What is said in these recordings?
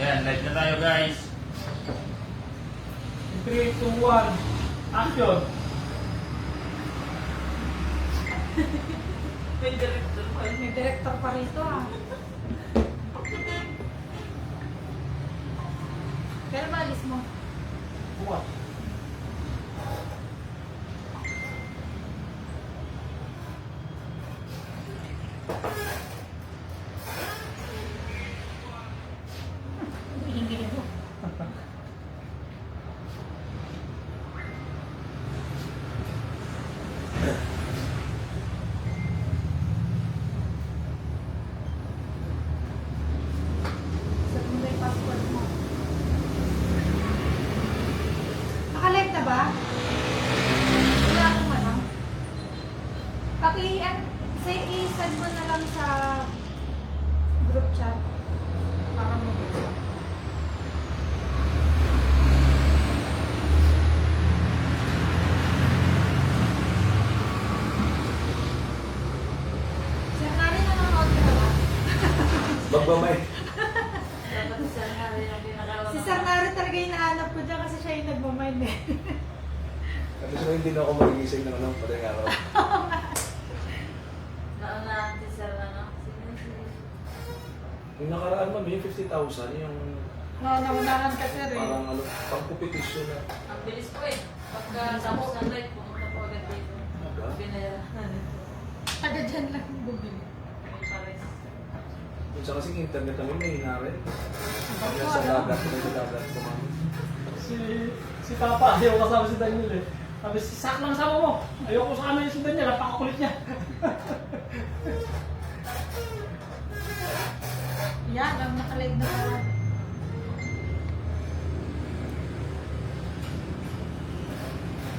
Ayan, live na tayo guys. 3, 2, 1, action! May director pa. May director pa rito ah. Pero maalis mo. What? Hingin mo. Sabi mo yung passport mo. Naka-live na ba? Wala akong ano. I-send mo na lang sa group chat para mabuksan. Sir Nari, nanonood ka ba? Magbamay. Dapat si Sir Harry ang ginagawa. Si Sir Nari talaga yung nahanap ko dyan kasi siya yung nagmamind eh. Kasi so, hindi na ako magigising ng ano, patay araw. Naunahan si Sir ano. Sino? Yung nakaraan ma'am, yung 50,000, yung Naunahan ka sir eh. parang ano, pang-competition na. Ang bilis ko eh. Pagka tapos ng live, pumunta po agad dito. Aga? Binayaran. Taga dyan lang bumili. May pares. Minsan kasi internet namin may hinari. Kaya sa dagat, may dagat ko ma'am. Si Papa, ayaw kasama si Daniel eh. Sabi, sak lang sama mo. Ayoko sa kanya si Daniel, napakakulit niya. Yan, ang nakalive na pala.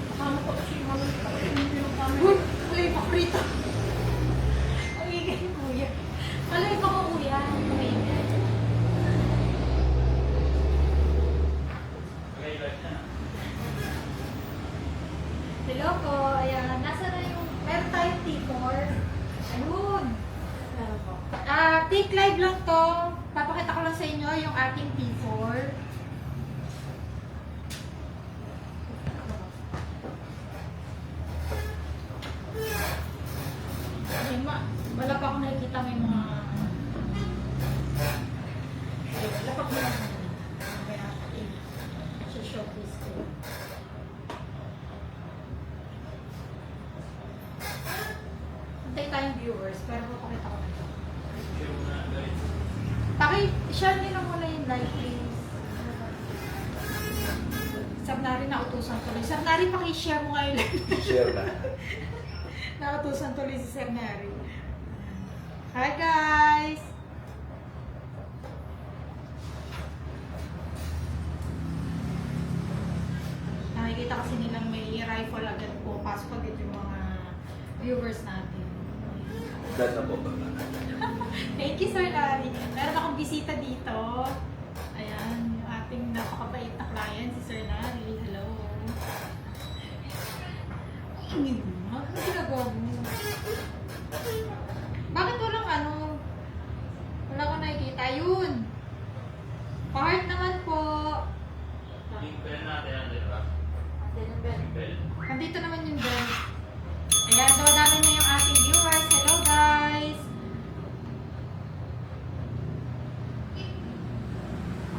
Kasama ko kasi yung ano, hindi yung kami. Uy! Malay pa prito! Ang ingay ni kuya. Malay pa ko kuya. Ang ingay. Okay, live na. Hello po. Ayan. Nasa na yung... Meron tayong T4. Ayun. Meron po. Take live lang to. Papakita ko lang sa inyo yung ating T4. Ayun, wala pa akong nakikita may mga... Ayun, wala pa akong nakikita. Kaya, showcase ko. Antay tayong viewers, pero papakita ko na ito. Show na guys. Share nyo lang muna yung live, please. Sir Nari, nautusan tuloy. Sir Nari, pakishare mo nga yung live. Share na. Nautusan tuloy si Sir Nari. Hi, guys! Nakikita kasi nilang may rifle agad po. Pasok agad yung mga viewers natin. Dad na po. Thank you, Sir Larry. Meron akong bisita dito. Ayan, yung ating napakabait na client, si Sir Larry. Hello. Ano ginagawa mo? Bakit walang ano? Wala ko nakikita. Yun. Part naman po. Yung bell natin, ano diba? Andyan yung bell. Yung bell. Nandito naman yung bell. Ayan, daw namin na yung ating viewers. Hello, guys.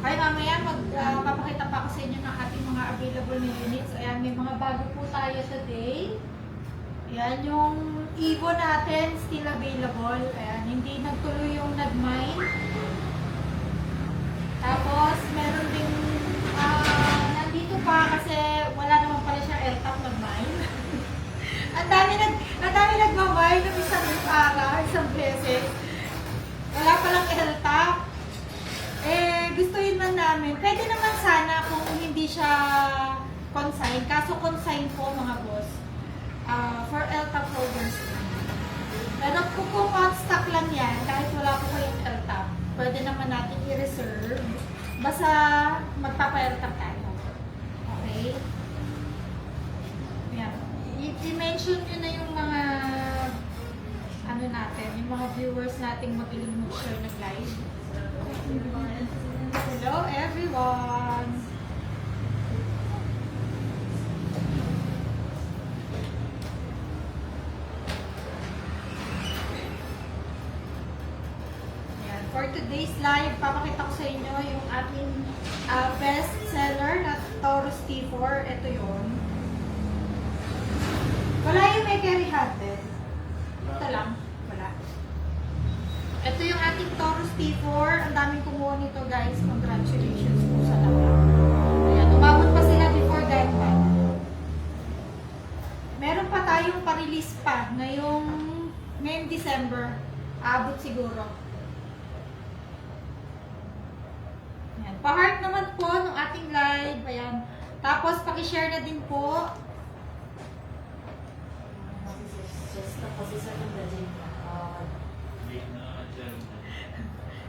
Okay, mamaya magpapakita pa ako sa inyo ng ating mga available na units. Ayan, may mga bago po tayo today. Ayan, yung Evo natin, still available. Ayan, hindi nagtuloy yung nag-mine. Tapos, meron ding nandito pa kasi wala naman pala siya LTAP nag-mine. ang dami nagmamine ng isang araw, isang beses. Wala palang LTAP. Gustuin man namin. Pwede naman sana kung hindi siya consign. Kaso consign po mga boss. For LTAP holders. Pero kung on stock lang yan, kahit wala po kayong LTAP, pwede naman natin i-reserve. Basta magpapa-LTAP tayo. Okay? Yan. I-mention nyo na yung mga ano natin, yung mga viewers nating magaling mag-share ng live. Hello, everyone. Yan. For today's live, papakita ko sa inyo yung ating best seller na Taurus T4. Ito yun. Wala yung may carry handle. Ito lang. Wala. Ito yung ating Taurus T4. Ang daming kumuha nito, guys. Congratulations po sa lahat. Ayan, umabot pa sila before deadline. Meron pa tayong pa-release pa ngayong December. Aabot siguro. Ayan. Pa-heart naman po ng ating live. Ayan. Tapos, pakishare na din po.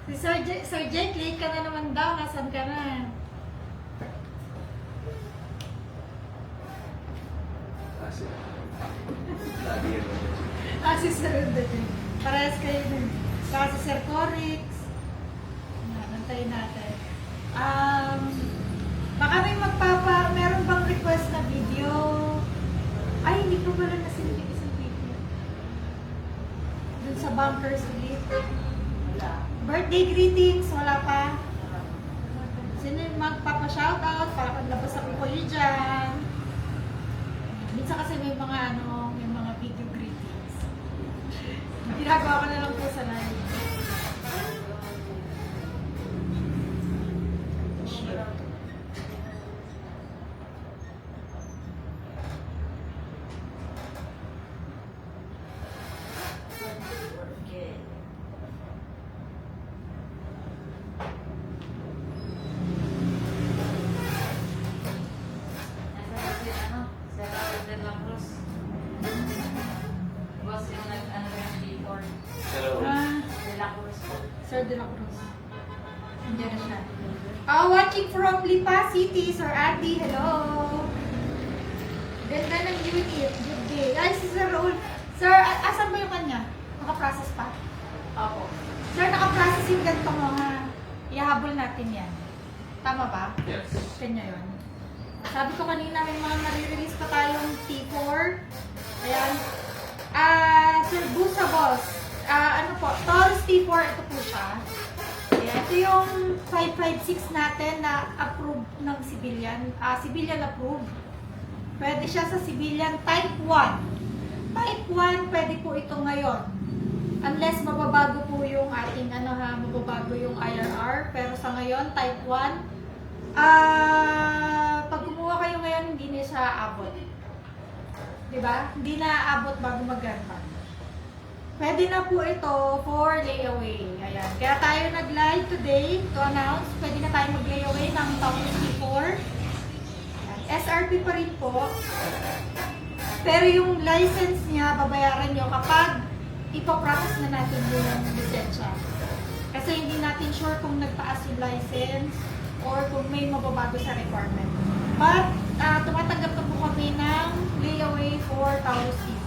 Si Sir Jake, late ka na naman daw. Nasaan ka na? Kasi, lagi yan. Si Sir Jake. Parehas kayo din. Saka si Sir Corix. Nantayin natin. Baka may meron bang request na video? Ay, hindi ko pala nasin yung isang video. Dun sa bunkers ulit. Birthday greetings, wala pa. Sino yung magpapa-shoutout para paglabas ako kayo dyan? Minsan kasi may mga may mga video greetings. Ginagawa ko na lang po sa live. Sir De La Cruz. Nandiyan na siya. Watching from Lipa City, Sir Andy, hello. Ganda ng unit. Good day. Ay, si Sir Raul. Sir, asan ba yung kanya? Naka-process pa? Ako. Sir, naka-process yung ganito mo ha. Ihahabol natin yan. Tama ba? Yes. Kanya yun. Sabi ko kanina, may mga nare-release pa tayong T4. Ayan. Sir Busa Boss. Ano po, Taurus T4, ito po siya. Ayan, ito yung 556 natin na approved ng civilian. Civilian approved. Pwede siya sa civilian type 1. Type 1, pwede po ito ngayon. Unless mababago po yung ating mababago yung IRR. Pero sa ngayon, type 1. Pag kumuha kayo ngayon, hindi na siya abot. Diba? Hindi na abot bago mag-grandpa. Pwede na po ito for layaway. Ayan. Kaya tayo nag-live today to announce, pwede na tayo mag-layaway ng Taurus T4. SRP pa rin po. Pero yung license niya, babayaran nyo kapag ipaprocess na natin yung lisensya. Kasi hindi natin sure kung nagtaas yung license or kung may mababago sa requirement. But, tumatanggap na po kami ng layaway for Taurus T4.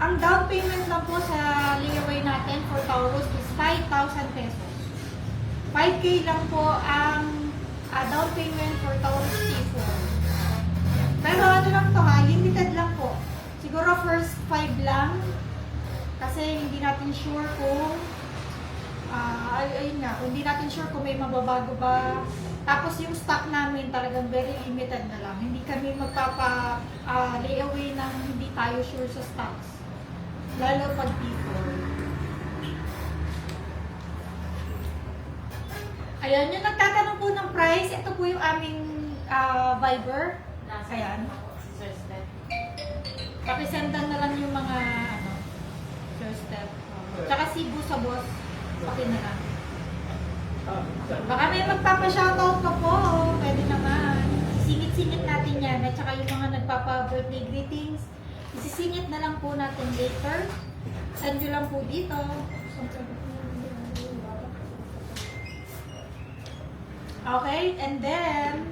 Ang down payment lang po sa layaway natin for Taurus is 5,000 pesos. 5K lang po ang down payment for Taurus T4. Pero ano lang to limited lang po. Siguro first 5 lang. Kasi hindi natin sure kung ayun nga, hindi natin sure kung may mababago ba. Tapos yung stock namin talagang very limited na lang. Hindi kami layaway ng hindi tayo sure sa stocks. Lalo pag T4. Ayan, yung nagtatanong po ng price, ito po yung aming Viber. Ayan. Pakisendan na lang yung mga Sir Steph. Tsaka si Busa Boss, paki na lang. Baka may magpapa-shoutout pa po, pwede naman. Singit-singit natin yan. At saka yung mga nagpapa-birthday greetings, isisingit na lang po natin later. Send nyo lang po dito. Okay, and then,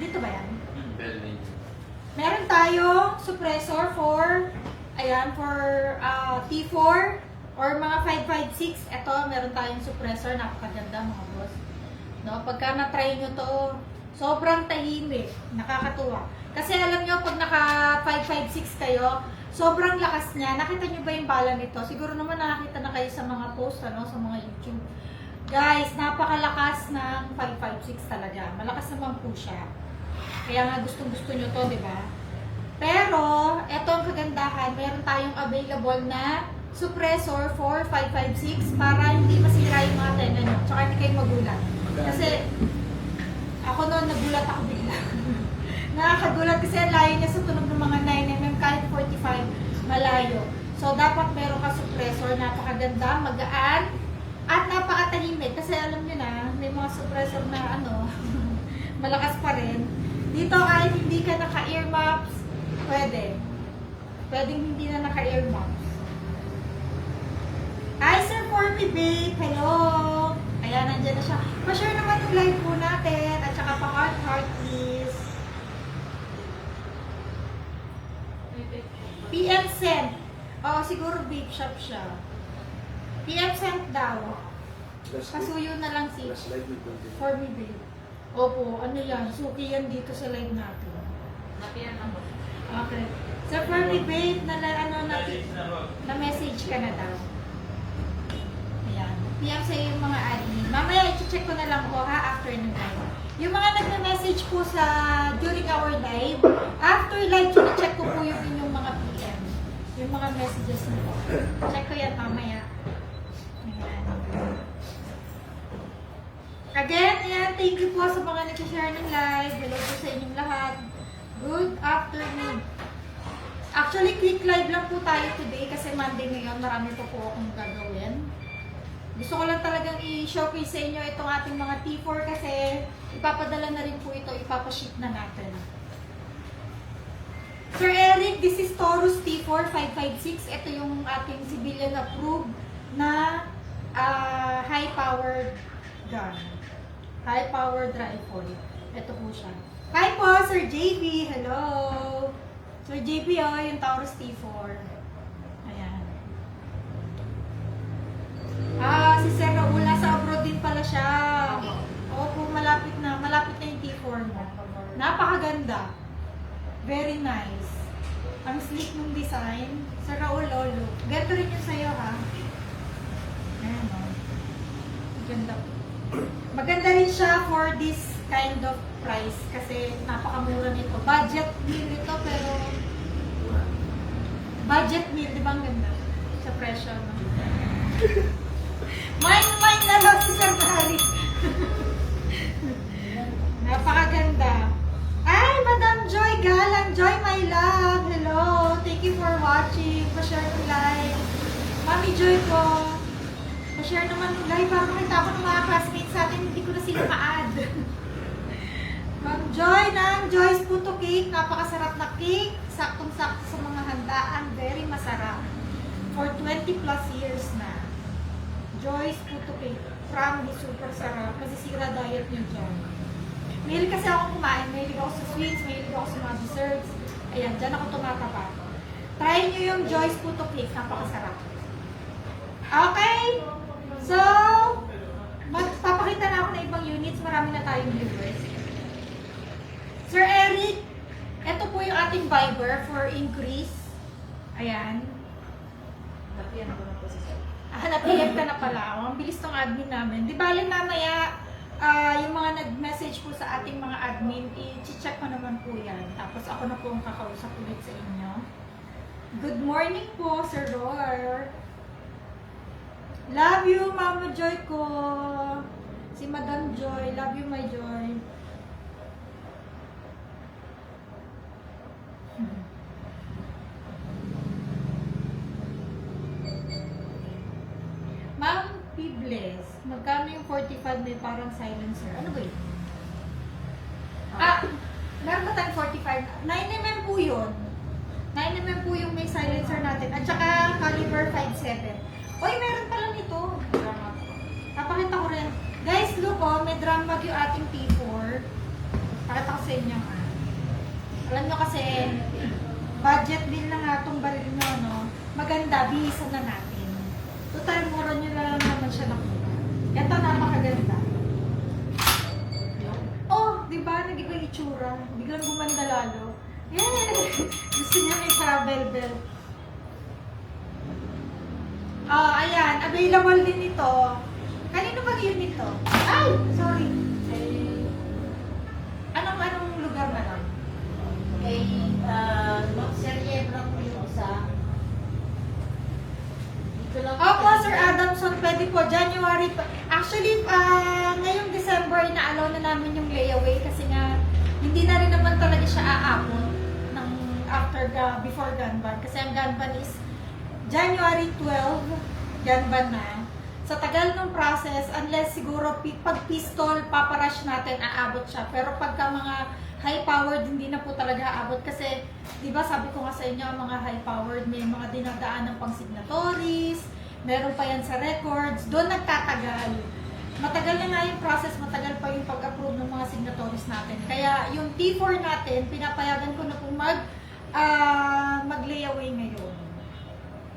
dito ba yan? Meron tayong suppressor for, ayan, for T4 or mga 556. Ito, meron tayong suppressor. Napakaganda mga boss. No, pagka na-try nyo to, sobrang tahimik, nakakatuwa. Kasi alam nyo, pag naka 556 kayo, sobrang lakas niya. Nakita nyo ba yung bala nito? Siguro naman nakakita na kayo sa mga post, ano, sa mga YouTube. Guys, napakalakas ng 556 talaga. Malakas naman po siya. Kaya nga gustong-gusto nyo to, di ba? Pero, eto ang kagandahan, meron tayong available na suppressor for 556 para hindi masira yung mga tenga nyo. Tsaka hindi kayo magulat. Kasi, ako noon, nagulat ako bigla. Nakakagulat kasi ang layo niya sa tunog ng mga 9mm kahit 45 malayo. So, dapat meron ka suppressor, napakaganda, magaan, at napakatahimik. Kasi alam nyo na, may mga suppressor na ano, malakas pa rin. Dito kahit hindi ka naka-earmuffs, pwede. Pwedeng hindi na naka-earmuffs. Hi, Sir Formy Babe! Hello! Ayan, nandyan na siya. Pa-share naman yung live po natin. At saka pa-heart, please. PM sent. Oo, siguro vape shop siya. PM sent daw. Pasuyo na lang si Last live with Goldie. Formy Babe. Opo, ano yan? Suki yan dito sa live natin. Napiyan ako. Okay. Sir Formy Babe, Message na po. na-message ka na daw. Ayan. PM sa yung mga admin. Mamaya, i-check ko na lang po ha, after ng live. Yung mga nagme-message po sa during our live, after live, check ko po yung inyong mga PM. Yung mga messages nyo. Check ko yan mamaya. Ayan. Again, ayan, thank you po sa mga nag-share ng live. Hello po sa inyong lahat. Good afternoon. Actually, quick live lang po tayo today kasi Monday ngayon, marami po po akong gagawin. Gusto ko lang talagang i-showcase sa inyo itong ating mga T4 kasi ipapadala na rin po ito, ipapaship na natin. Sir Eric, this is Taurus T4 556. Ito yung ating civilian approved na high-powered gun. High-powered rifle. Ito po siya. Hi po, Sir JB. Hello. Sir JB, oh, yung Taurus T4. Ayan. Si Sir Raul, nasa abroad din pala siya. Opo, malapit na yung T4 mo. Napakaganda. Very nice. Ang sleek ng design. Sir Raul, lolo. Ganito rin yung sa'yo, ha? Ayan, o. Ganda. Maganda rin siya for this kind of price kasi napakamura nito. Budget meal ito, pero budget meal, di ba ang ganda? Sa presyo, no? Mine na lang si Sir Barry. Napakaganda. Ay, Madam Joy Galang. Joy, my love. Hello. Thank you for watching. Pa-share ko live. Mami Joy ko. Pa-share naman ng live para makita ko ng mga classmates sa atin. Hindi ko na sila ma-add. Ma'am Joy ng Joy's Puto Cake. Napakasarap na cake. Saktong-sakto sa mga handaan. Very masarap. For 20 plus years na. Joy's Puto Cake. Promise, super sarap. Kasi sira diet niyo dyan. Mahilig kasi ako kumain. Mahilig ako sa sweets. Mahilig ako sa mga desserts. Ayan, dyan ako tumataba. Try nyo yung Joy's Puto Cake. Napakasarap. Okay? So, magpapakita na ako ng ibang units. Marami na tayong viewers. Sir Eric, ito po yung ating Viber for increase. Ayan. Napiyan ako na po si Sir. Napiyag ka na pala. Ang bilis ng admin namin. Di bali mamaya, yung mga nag-message po sa ating mga admin, i-check ko naman po yan. Tapos ako na po ang kakausap ulit sa inyo. Good morning po, Sir Roar. Love you, Mama Joy ko. Si Madam Joy. Love you, my Joy. Ma'am Pibles, magkano yung 45 may parang silencer? Ano ba yun? Meron ba tayong 45? 9mm po yun. 9mm po yung may silencer natin. At saka caliber 5.7. Oy, meron pala nito. Napakita ko rin. Guys, look oh, may drum bag yung ating T4. Pakita ko sa inyo nga. Alam nyo kasi, budget din lang nga itong baril nyo, no? Maganda, bihisan na natin. Total, mura nyo na lang naman siya nakuha. Ito, napakaganda. itsura. Biglang gumanda lalo. Yay! Gusto niya may travel belt. Ayan. Available din ito. Kanino ba yun ito? Ay! Sorry. Anong lugar na lang? Kay Sir Yebra po yung isa. Dito lang Opo, Sir Adamson, pwede po. January pa. Actually, ngayong December, inaalaw na namin yung layaway kasi nga, hindi na rin naman talaga siya aabot ng before Ganban. Kasi ang Ganban is January 12, Ganban na. Sa tagal ng process, unless siguro pag pistol, paparush natin, aabot siya. Pero pagka mga high-powered, hindi na po talaga aabot. Kasi, di ba sabi ko nga sa inyo, ang mga high-powered, may mga dinadaan ng pang-signatories, meron pa yan sa records, doon nagtatagal. Matagal na nga yung process, matagal pa yung pag-approve ng mga signatories natin. Kaya yung T4 natin, pinapayagan ko na kung mag-layaway ngayon.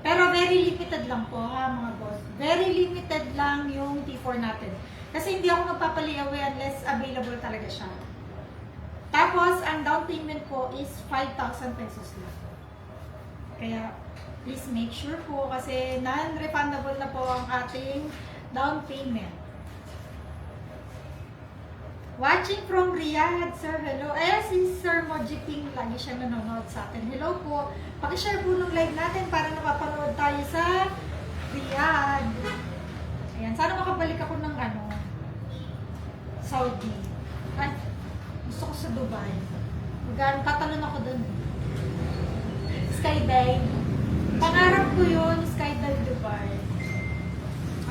Pero very limited lang po ha mga boss. Very limited lang yung T4 natin. Kasi hindi ako magpapaliyaway unless available talaga siya. Tapos, ang down payment po is 5,000 pesos lang. Kaya, please make sure po kasi non-refundable na po ang ating down payment. Watching from Riyadh, sir, hello. Si Sir Moji Ping, lagi siya nanonood sa atin. Hello po. Pakishare po ng live natin para napapanood tayo sa Riyadh. Ayan, sana makabalik ako ng Saudi. Ay, gusto ko sa Dubai. Tatalon ako dun. Skydive. Pangarap ko yun, skydive Dubai.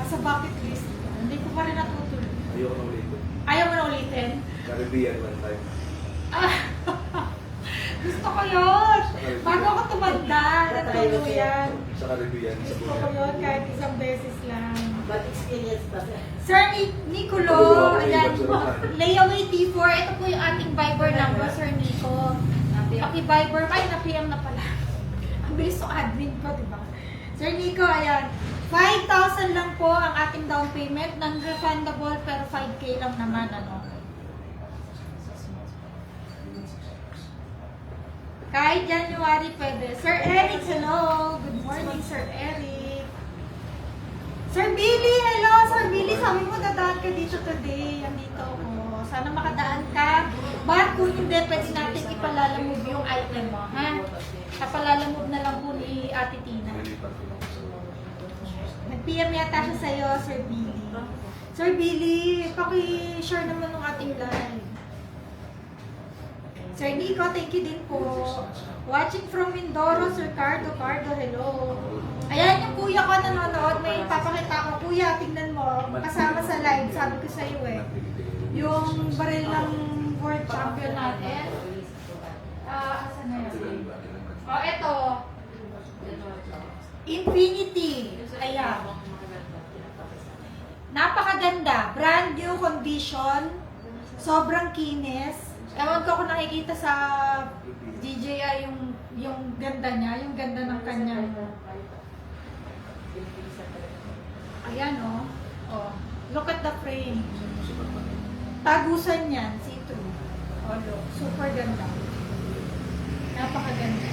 Sa bucket list ko. Hindi ko pa rin natutuloy. Ayoko na ulit. Ayaw mo na ulitin? Caribbean one time. Gusto ko yun. Bago ako tumanda, natuluyan. Sa Caribbean, sa Gusto ko yun kahit isang beses lang. Bad experience pa sir. Sir Nicolo, ayan, layaway T4. Ito po yung ating Viber number, Sir Nico. Paki-Viber, ay na-PM na pala. Ang bilis ng admin ko, diba? Sir Nico, ayan. 5,000 lang po ang ating down payment, non-refundable, pero 5K lang naman, Kahit January pwede. Sir Eric, hello. Good morning, Sir Eric. Sir Billy, hello. Sir Billy, sabi mo dadaan ka dito today. Andito ako. Sana makadaan ka. Bakit kung hindi, pwede natin ipalalamove yung item mo, ha? Kapalalamove na lang po ni Ate Tina. Nag-PM yata siya sa'yo, Sir Billy. Sir Billy, paki-share naman ng ating live. Sir Nico, thank you din po. Watching from Mindoro, Sir Cardo, hello. Ayan yung kuya ko nanonood, may papakita ko. Kuya, tingnan mo, kasama sa live, sabi ko sa'yo yung baril ng world champion natin. Asan na yun? Eto. Infinity. Ayan. Napakaganda. Brand new condition. Sobrang kinis. Ewan ko kung nakikita sa DJI yung ganda niya. Yung ganda ng kanya. Ayan oh. Look at the frame. Tagusan yan. See-through. Look. Super ganda. Napakaganda.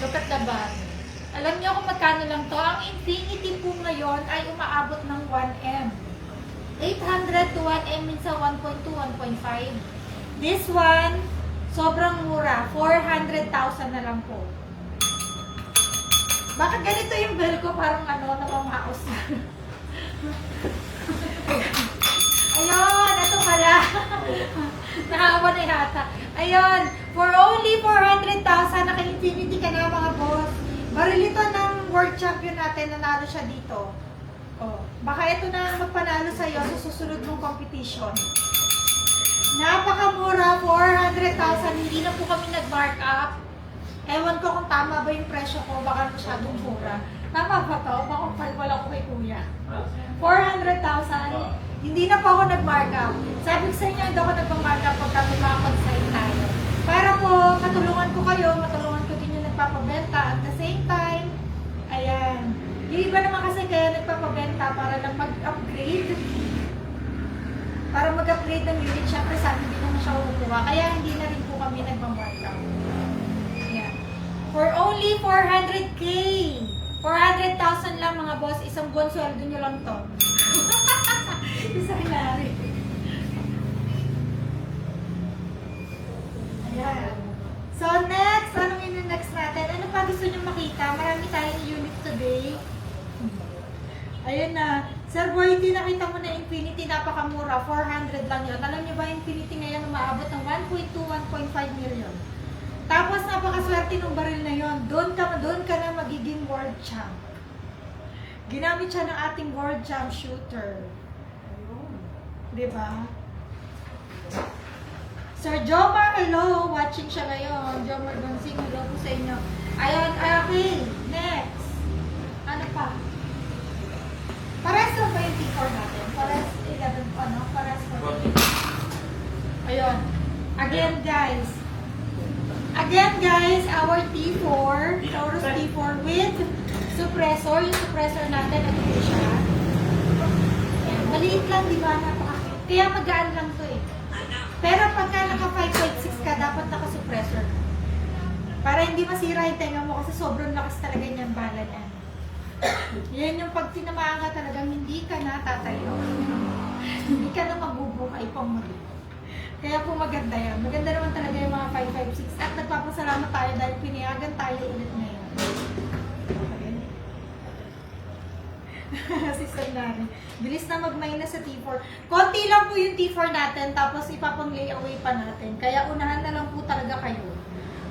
Look at the bag. Alam niyo kung magkano lang to? Ang Infinity po ngayon ay umaabot ng 1M. 800 to 1M minsan 1.2, 1.5. This one, sobrang mura. 400,000 na lang po. Bakit ganito yung bell ko? Parang namamaos na. Ayun, ito pala. Nakawa na yata. Ayun, for only 400,000, naka-Infinity ka na mga boss. Baril ito ng world champion natin, nanalo siya dito. Baka ito na magpanalo sa'yo sa susunod mong competition. Napakamura, 400,000, hindi na po kami nag-mark up. Ewan ko kung tama ba yung presyo ko, baka masyadong mura. Tama ba to? Baka wala ko kay kuya. 400,000, hindi na po ako nag-mark up. Sabi ko sa inyo, hindi ako nag-mark up pag kami makapag-sign tayo. Para po, matulungan ko kayo, matulungan ko din yung nagpapabenta. At the same time, ayan. Yung iba naman kasi kaya nagpapabenta para lang mag-upgrade. Para mag-upgrade mag-upgrade ng unit, syempre sa amin din naman siya kukuha. Kaya hindi na rin po kami nagmamorkout. Ayan. For only 400K. 400,000 lang mga boss. Isang buwan sweldo nyo lang to. Isang lari. Ayan. So next, anong next natin? Ano pa gusto nyo makita? Marami tayong unit today. Ayun na. Sir Boy, nakita mo na Infinity, napakamura. 400 lang yun. Alam niyo ba, Infinity ngayon umaabot ng 1.2, 1.5 million. Tapos napakaswerte ng baril na yon. Doon ka na magiging world champ. Ginamit siya ng ating world champ shooter. Ayun. Diba? Sir Jomar, hello. Watching siya ngayon. Jomar Gonzing, hello po sa inyo. Ayun, okay. Next. Ano pa? Pares lang ba yung T4 natin? Pares 11, Pares 14. Ayun. Again guys, our T4, Taurus T4 with suppressor. Yung suppressor natin, ito po siya. Ayan. Maliit lang, di ba? Napaka-cute. Kaya magaan lang to eh. Pero pagka naka 5.6 ka, dapat naka-suppressor. Para hindi masira yung tenga mo kasi sobrang lakas talaga niyang bala niya. Yan yung pag tinamaan ka talagang hindi ka na tatayo. Hindi ka na mabubuhay pang muli. Kaya po maganda yan. Maganda naman talaga yung mga 5.56 at nagpapasalamat tayo dahil pinayagan tayo ulit ngayon. Si Sandari. Bilis na mag-minus sa T4. Konti lang po yung T4 natin tapos ipapang-layaway pa natin. Kaya unahan na lang po talaga kayo.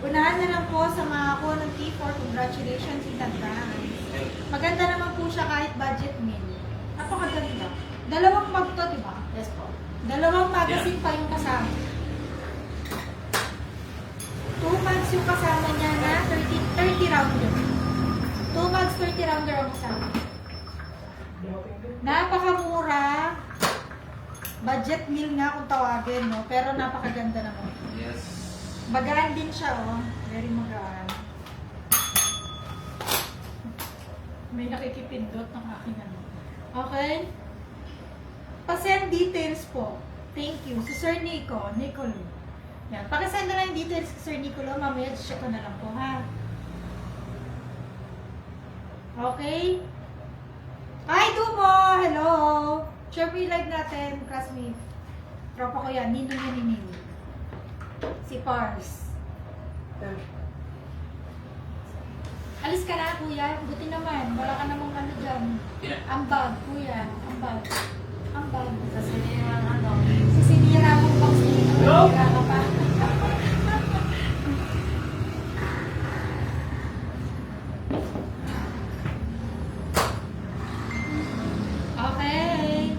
Unahan na lang po sa mga ko ng T4. Congratulations in advance. Maganda naman po siya kahit budget meal. Napakaganda. Dalawang mag to, di ba? Yes po. Dalawang magazine pa yung kasama. 2 mags yung kasama niya na 30 rounder. 2 mags 30 rounder ang kasama. Napakamura. Budget meal nga kung tawagin, no? Pero napakaganda naman. Yes. Magaan din siya, oh. Very magaan. May nakikipindot ng aking ano. Okay? Pa-send details po. Thank you. Si Sir Nicolo. Yan. Pakisend na lang yung details si Sir Nicolo. Mamaya check ko na lang po, ha? Okay? Hi, Dumo! Hello! Share mo yung live natin, classmate. Tropa ko yan. Ninong yan ni Nino. Si Pars. Alis ka na, kuya. Buti naman. Wala ka namang ano dyan. Ambag, kuya. Ambag. Ambag. Sasinira ano. Sisinira mo pang sinira ka pa. Okay.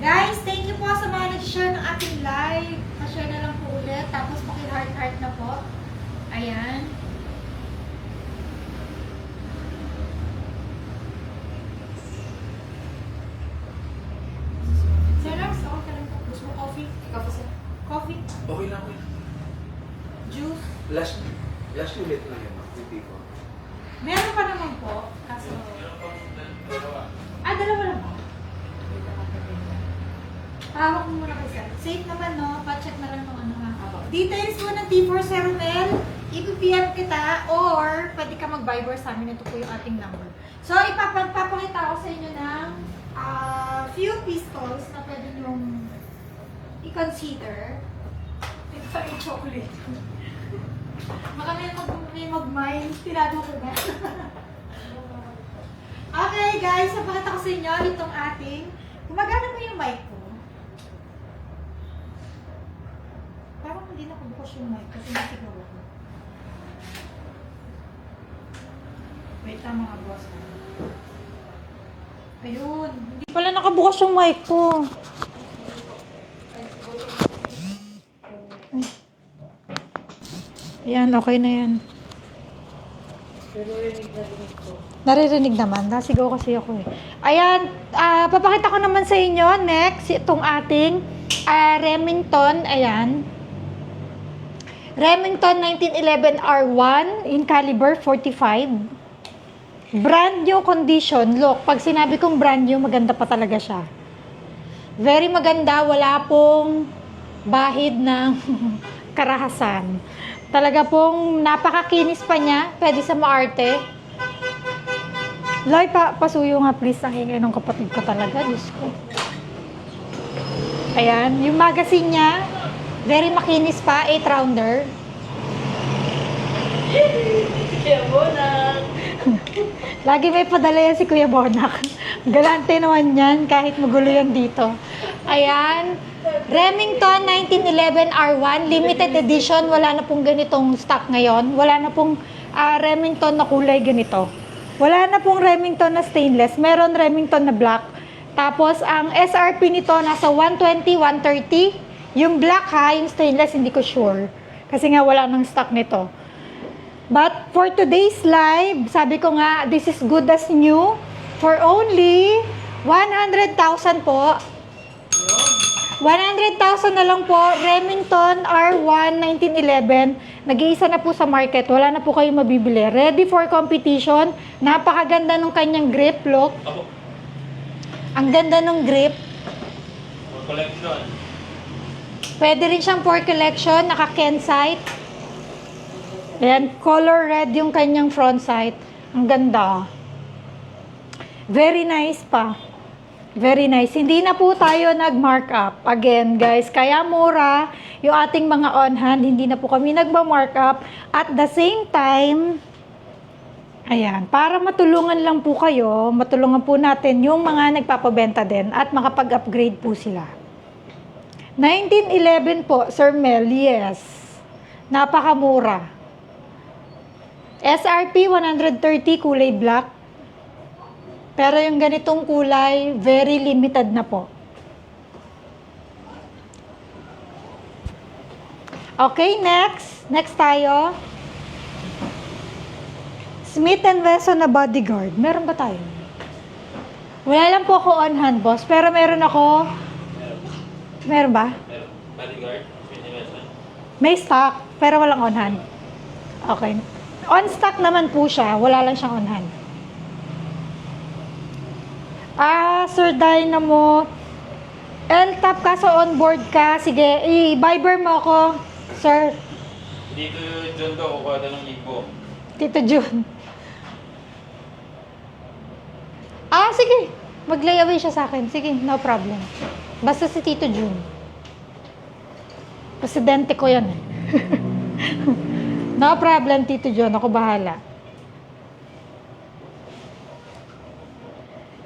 Guys, thank you po sa mga nag-share ng ating live. Pa-share na lang po ulit. Tapos paki-heart na po. Ayan. Sir Lars, okay ka lang po. Gusto mo coffee? Ikaw po sir. Coffee? Okay lang. Juice? Last ulit lang yun. Hindi ko. Meron pa naman po. Kaso... dalawa lang ba? Hawak mo muna kay sir. Safe naman, no? Pa-check na lang ng ano ha. Details mo ng T4 Sir Romel, i-PM kita or pwede ka mag-Viber sa amin. Ito po yung ating number. So, ipapakita ko sa inyo ng few pistols na pwede nyong i-consider. Ito pa yung chocolate. Baka may mag-mind. Tirado ko na. Okay guys, napakita ko sa inyo itong ating, gumagana mo yung mic ko. Parang hindi nakabukas yung mic kasi nasigaw ako. Wait lang mga boss. Ayun, hindi pala nakabukas yung mic ko. Ayan, okay na yan. Naririnig naman. Nasigaw kasi ako eh. Ayan, papakita ko naman sa inyo next itong ating Remington. Ayan. Remington 1911 R1 in caliber 45. Brand new condition. Look, pag sinabi kong brand new, maganda pa talaga siya. Very maganda, wala pong bahid ng karahasan. Talaga pong napakakinis pa niya, pwede sa maarte. Loy, pasuyo nga please, ang ingay ng kapatid ko talaga, Diyos ko. Ayan, yung magazine niya, very makinis pa, 8-rounder. Kaya mo na. Lagi may padala yan si Kuya Bonak. Galante naman yan, kahit magulo yan dito. Ayan, Remington 1911 R1, limited edition, wala na pong ganitong stock ngayon. Wala na pong Remington na kulay ganito. Wala na pong Remington na stainless, meron Remington na black. Tapos, ang SRP nito nasa 120, 130. Yung black ha, yung stainless, hindi ko sure. Kasi nga wala nang stock nito. But for today's live, sabi ko nga, this is good as new. For only 100,000 po. 100,000 na lang po, Remington R1 1911. Nag-iisa na po sa market. Wala na po kayo mabibili. Ready for competition. Napakaganda ng kanyang grip. Look. Ang ganda ng grip. For collection. Pwede rin siyang for collection. Naka-Kensite. Ayan, color red yung kanyang front sight. Ang ganda. Very nice pa. Very nice. Hindi na po tayo nag-markup. Again, guys, kaya mura yung ating mga on-hand. Hindi na po kami nagma-markup. At the same time, ayan, para matulungan lang po kayo, matulungan po natin yung mga nagpapabenta din at makapag-upgrade po sila. 1911 po, Sir Mel, yes. Napakamura. SRP 130, kulay black. Pero yung ganitong kulay, very limited na po. Okay, next. Next tayo. Smith & Wesson na bodyguard. Meron ba tayo? Wala lang po ako on hand, boss. Pero meron ako... Meron ba? Bodyguard, May stock, pero walang on hand. Okay. On stock naman po siya. Wala lang siyang on hand. Sir Dynamo, L-top ka sa onboard ka. Sige, i-Viber mo ako, sir. Dito John to, kukuha ng igbo. Tito Jun. Sige. Mag-layaway siya sa akin. Sige, no problem. Basta si Tito Jun. Presidente ko yan. No problem, Tito Jun. Ako bahala.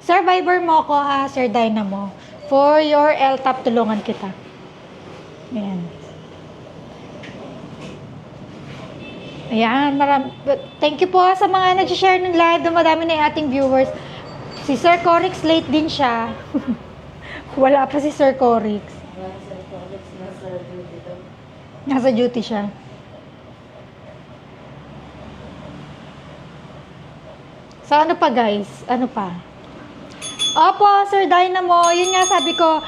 Sir, Viber mo ako ha, Sir Dynamo. For your L-top, tulungan kita. Ayan. Ayan, thank you po sa mga nag-share ng live. Dumadami na yung ating viewers. Si Sir Corix, late din siya. Wala pa si Sir Corix. Nasa duty siya. So, ano pa guys? Ano pa? Opo, Sir Dynamo, yun nga sabi ko,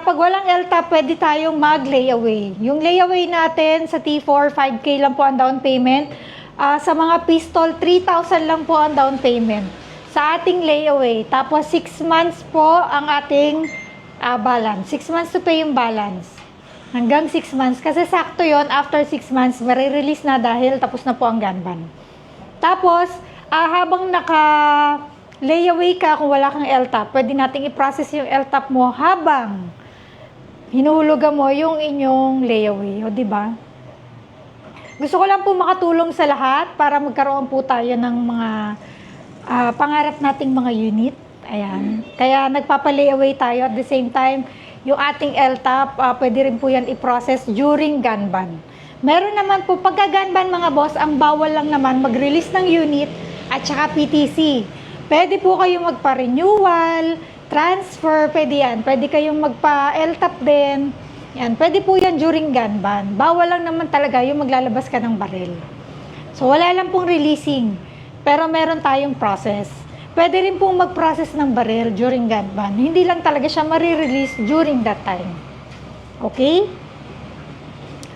pag walang L-top, pwede tayong mag-layaway. Yung layaway natin sa T4, 5K lang po ang down payment. Sa mga pistol, 3,000 lang po ang down payment. Sa ating layaway. Tapos 6 months po ang ating balance. 6 months to pay yung balance. Hanggang 6 months. Kasi sakto yon after 6 months, marirelease na dahil tapos na po ang gun ban. Tapos, habang layaway ka, kung wala kang L-top, pwede nating i-process yung L-top mo habang hinuhulugan mo yung inyong layaway. O, diba? Gusto ko lang po makatulong sa lahat para magkaroon po tayo ng mga pangarap nating mga unit. Ayan. Kaya nagpapa-layaway tayo at the same time, yung ating L-top, pwede rin po yan i-process during gun ban. Meron naman po, pagka gun ban mga boss, ang bawal lang naman mag-release ng unit at saka PTC. Pwede po kayong magpa-renewal, transfer, pwede yan. Pwede kayong magpa-L-top din. Yan, pwede po yan during gun ban. Bawal lang naman talaga yung maglalabas ka ng baril. So, wala lang pong releasing. Pero meron tayong process. Pwede rin pong mag-process ng baril during gun ban. Hindi lang talaga siya marirelease during that time. Okay?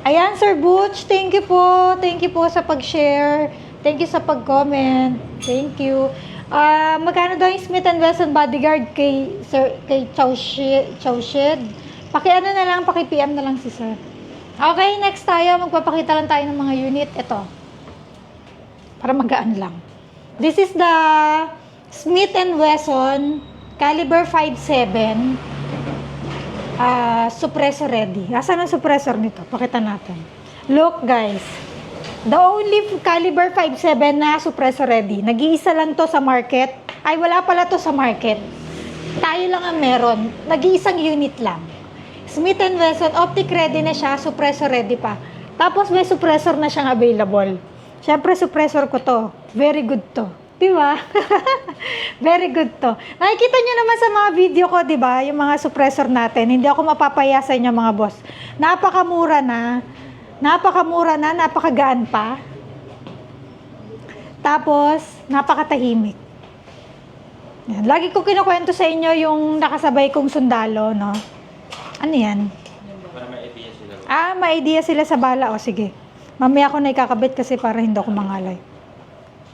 Ayan, Sir Butch, thank you po. Thank you po sa pag-share. Thank you sa pag-comment. Thank you. Magkano daw yung Smith & Wesson bodyguard kay Chowshed? Paki-ano na lang, paki-PM na lang si sir. Okay, next tayo. Magpapakita lang tayo ng mga unit. Ito. Para magaan lang. This is the Smith & Wesson caliber 5.7 suppressor ready. Asan ang suppressor nito? Pakita natin. Look guys. The only caliber 5.7 na suppressor ready. Nag-iisa lang to sa market. Ay, wala pala to sa market. Tayo lang ang meron. Nag-iisang unit lang. Smith & Wesson, optic ready na siya, suppressor ready pa. Tapos may suppressor na siyang available. Siyempre, suppressor ko to. Very good to. Diba? Very good to. Nakikita nyo naman sa mga video ko, diba? Yung mga suppressor natin. Hindi ako mapapaya sa inyo mga boss. Napakamura na. Napakagaan pa. Tapos, napakatahimik. Yan. Lagi ko kinukwento sa inyo yung nakasabay kong sundalo, no? Ano yan? Para may idea sila. May idea sila sa bala. O, sige. Mamaya ko na ikakabit kasi para hindi ako mangalay.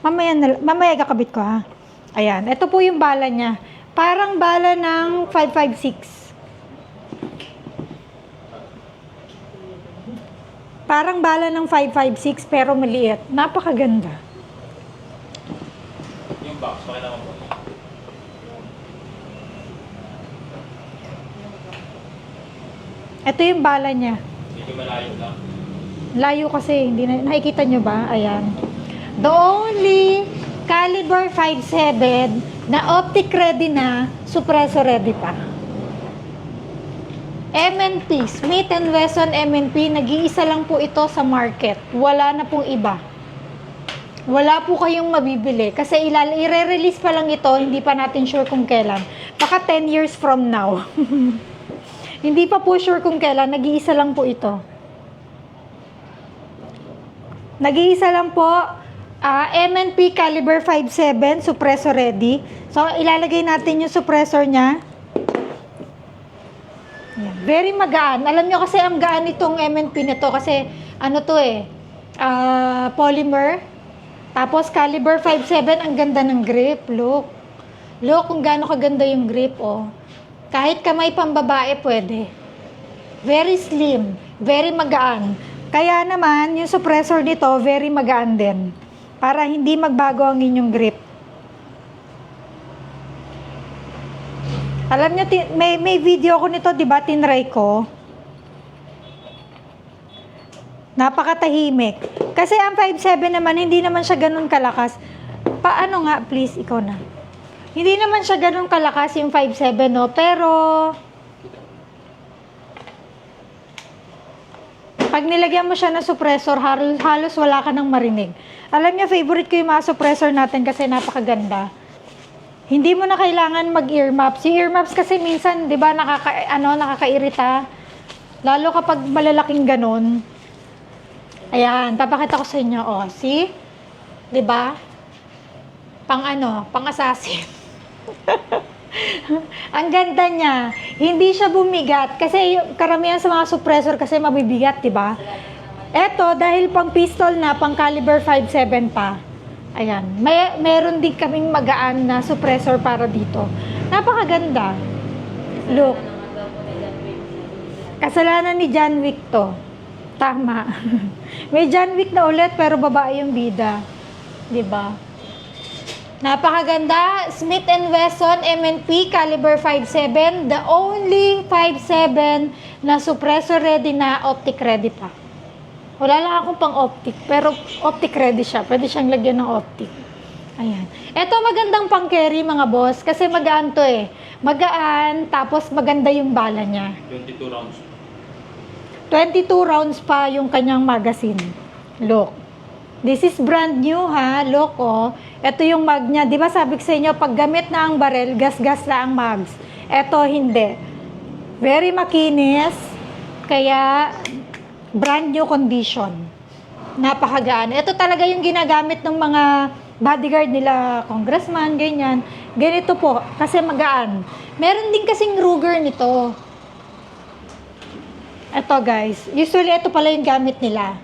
Mamaya ikakabit ko, ha? Ayan. Ito po yung bala niya. Parang bala ng 5.56. Parang bala ng 5.56 pero maliit. Napakaganda. Yung box, pakita mo po. Ito yung bala niya. Medyo malayo lang. Layo kasi, hindi na, nakikita nyo ba? Ayan. The only caliber 5.7 na optic ready na, suppressor ready pa. M&P, Smith & Wesson M&P, nag-iisa lang po ito sa market. Wala na pong iba. Wala po kayong mabibili. Kasi i-re-release pa lang ito, hindi pa natin sure kung kailan. Baka 10 years from now. Hindi pa po sure kung kailan, nag-iisa lang po ito. Nag-iisa lang po, M&P caliber 5.7, suppressor ready. So, ilalagay natin yung suppressor niya. Yan. Very magaan. Alam nyo kasi ang gaan itong M&P nito kasi, ano to polymer. Tapos, caliber 5.7, ang ganda ng grip. Look. Look kung gaano kaganda yung grip, oh. Kahit kamay pambabae pwede. Very slim, very magaan. Kaya naman, yung suppressor nito, very magaan din. Para hindi magbago ang inyong grip. Alam nyo, may video ko nito, di ba? Tinry ko. Napakatahimik. Kasi ang 5.7 naman, hindi naman siya ganun kalakas. Paano nga, please, ikaw na. Hindi naman siya ganun kalakas yung 5.7, no? Pero, pag nilagyan mo siya ng suppressor, halos wala ka nang marinig. Alam niyo, favorite ko yung mga suppressor natin kasi napakaganda. Hindi mo na kailangan mag-earmuffs. Yung earmuffs kasi minsan, di ba, nakakairita. Lalo kapag malalaking ganun. Ayan, papakita ko sa inyo. Oh, see? Di ba? Pang-assassin. Ang ganda niya. Hindi siya bumigat. Kasi karamihan sa mga suppressor kasi mabibigat, di ba? Eto, dahil pang pistol na, pang caliber 5.7 pa. Ayan. Meron din kaming magaan na suppressor para dito. Napakaganda. Look. Kasalanan ni John Wick to. Tama. May John Wick na ulit pero babae yung bida. Di ba? Napakaganda. Smith & Wesson M&P caliber 5.7. The only 5.7 na suppressor ready na optic ready pa. Wala lang akong pang optic, pero optic ready siya. Pwede siyang lagyan ng optic. Ayan. Ito magandang pang carry mga boss kasi magaan to eh. Magaan, tapos maganda yung bala niya. 22 rounds. 22 rounds pa yung kanyang magazine. Look. This is brand new ha. Look oh. Ito yung mag niya. Di ba sabi ko sa inyo, pag gamit na ang barrel, gas-gas na ang mags. Ito hindi. Very makinis. Kaya brand new condition. Napakagaan. Ito talaga yung ginagamit ng mga bodyguard nila, congressman, ganyan. Ganito po, kasi magaan. Meron din kasing Ruger nito. Ito guys, usually ito pala yung gamit nila.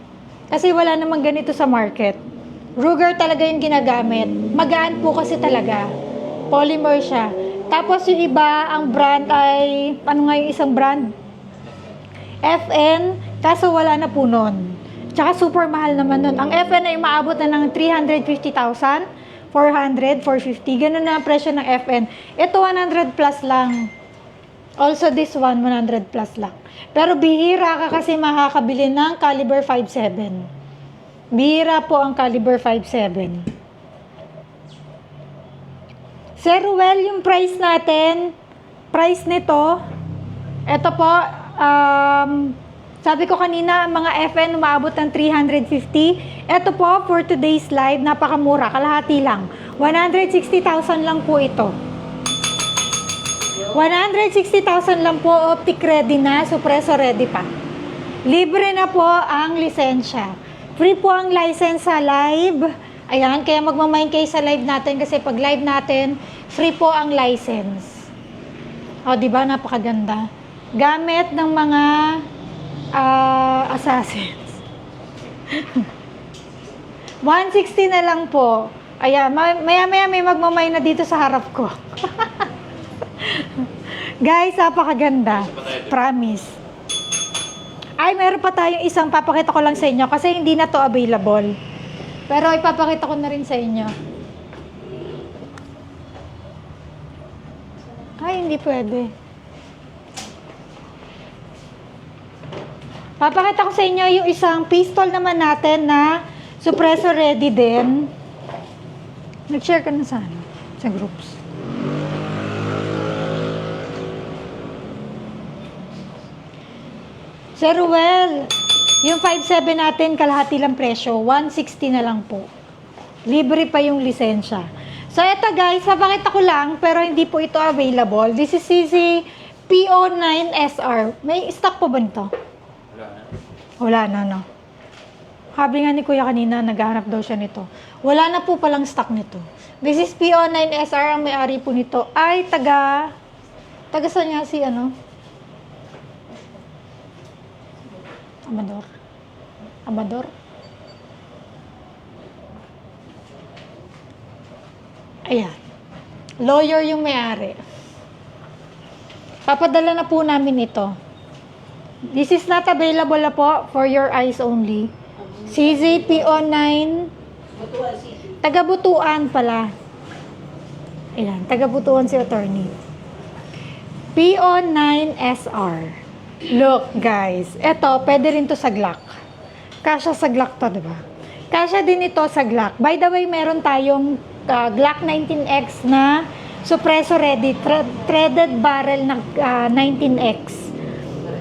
Kasi wala namang ganito sa market. Ruger talaga yung ginagamit. Magaan po kasi talaga. Polymer siya. Tapos yung iba, ang brand ay, ano nga yung isang brand? FN, kaso wala na po nun. Tsaka super mahal naman nun. Ang FN ay maabot na ng 350,000, 400, 450. Ganun na ang presyo ng FN. Ito 100 plus lang. Also this one, 100 plus lang. Pero bihira ka kasi makakabili ng caliber 5.7. Bihira po ang caliber 5.7. Sir Ruel, yung price natin, price nito, ito po, sabi ko kanina, mga FN umaabot ng 350. Ito po, for today's live, napakamura, kalahati lang. 160,000 lang po ito. 160,000 lang po, optic ready na, suppressor ready pa. Libre na po ang lisensya. Free po ang license sa live. Ayan, kaya magmamind kayo sa live natin kasi pag live natin, free po ang license. O, di ba? Napakaganda. Gamit ng mga assassins. 160 na lang po. Ayan, maya-maya may magmamind na dito sa harap ko. Guys, napakaganda. Promise. Ay, meron pa tayong isang papakita ko lang sa inyo kasi hindi na to available. Pero ipapakita ko na rin sa inyo. Ay, hindi pwede. Papakita ko sa inyo yung isang pistol naman natin na suppressor ready din. Nag-share ka na sa groups. Sir Ruel, yung 5.7 natin, kalahati lang presyo. 160 na lang po. Libre pa yung lisensya. So, eto guys, papakita ko lang, pero hindi po ito available. This is CZ PO9SR. May stock po ba nito? Wala na, no? Sabi nga ni Kuya kanina, naghahanap daw siya nito. Wala na po palang stock nito. This is PO9SR. Ang may-ari po nito ay taga saan nga si Amador? Ayan. Lawyer yung may-ari. Papadala na po namin ito. This is not available na po for your eyes only. CZPO9 taga-Butuan pala. Ayan, taga-Butuan si attorney. PO9SR. Look, guys. Ito, pwede rin to sa Glock. Kasya sa Glock to, diba? Kasya din ito sa Glock. By the way, meron tayong Glock 19X na suppressor ready. Threaded barrel na 19X.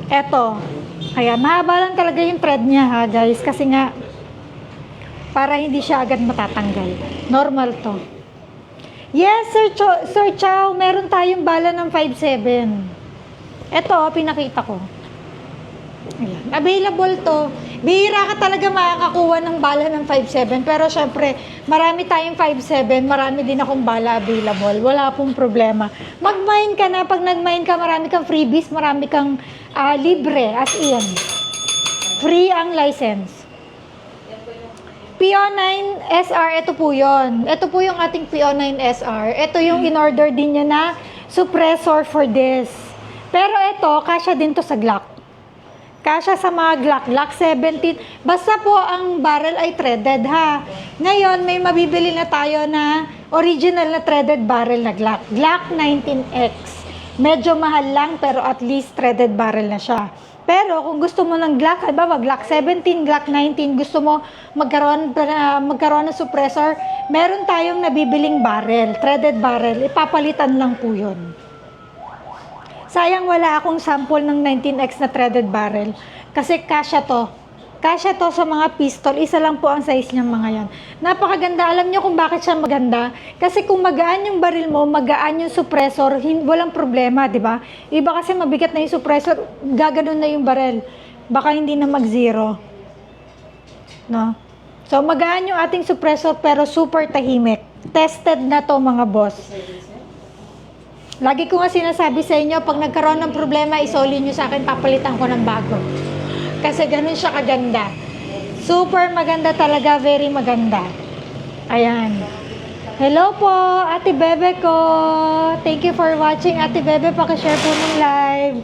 Ito. Kaya, mahaba lang talaga yung thread niya, ha, guys. Kasi nga, para hindi siya agad matatanggal. Normal to. Yes, Sir Chow, meron tayong bala ng 5.7. Ito, pinakita ko. Ayan. Available to. Bihira ka talaga makakakuha ng bala ng 5.7. Pero syempre, marami tayong 5.7. Marami din akong bala available. Wala pong problema. Mag-mine ka na. Pag nag-mine ka, marami kang freebies. Marami kang libre. As in. Free ang license. PO9SR, ito po yun. Ito po yung ating PO9SR. Ito yung in-order din niya na suppressor for this. Pero ito, kasya din to sa Glock. Kasya sa mga Glock 17. Basta po ang barrel ay threaded, ha. Ngayon, may mabibili na tayo na original na threaded barrel na Glock. Glock 19X. Medyo mahal lang, pero at least threaded barrel na siya. Pero kung gusto mo ng Glock, halimbawa Glock 17, Glock 19, gusto mo magkaroon ng suppressor, meron tayong nabibiling barrel, threaded barrel, ipapalitan lang po yun. Sayang wala akong sample ng 19X na threaded barrel. Kasi kasya to. Kasya to sa mga pistol. Isa lang po ang size niyang mga yan. Napakaganda. Alam niyo kung bakit siya maganda? Kasi kung magaan yung baril mo, magaan yung suppressor, walang problema, di ba? Iba kasi mabigat na yung suppressor, gaganon na yung baril. Baka hindi na mag-zero. No? So, magaan yung ating suppressor pero super tahimik. Tested na to mga boss. Lagi ko nga sinasabi sa inyo, pag nagkaroon ng problema, isolin nyo sa akin, papalitan ko ng bago. Kasi ganun siya kaganda. Super maganda talaga, very maganda. Ayan. Hello po, Ate Bebe ko. Thank you for watching, Ate Bebe. Pakishare po ng live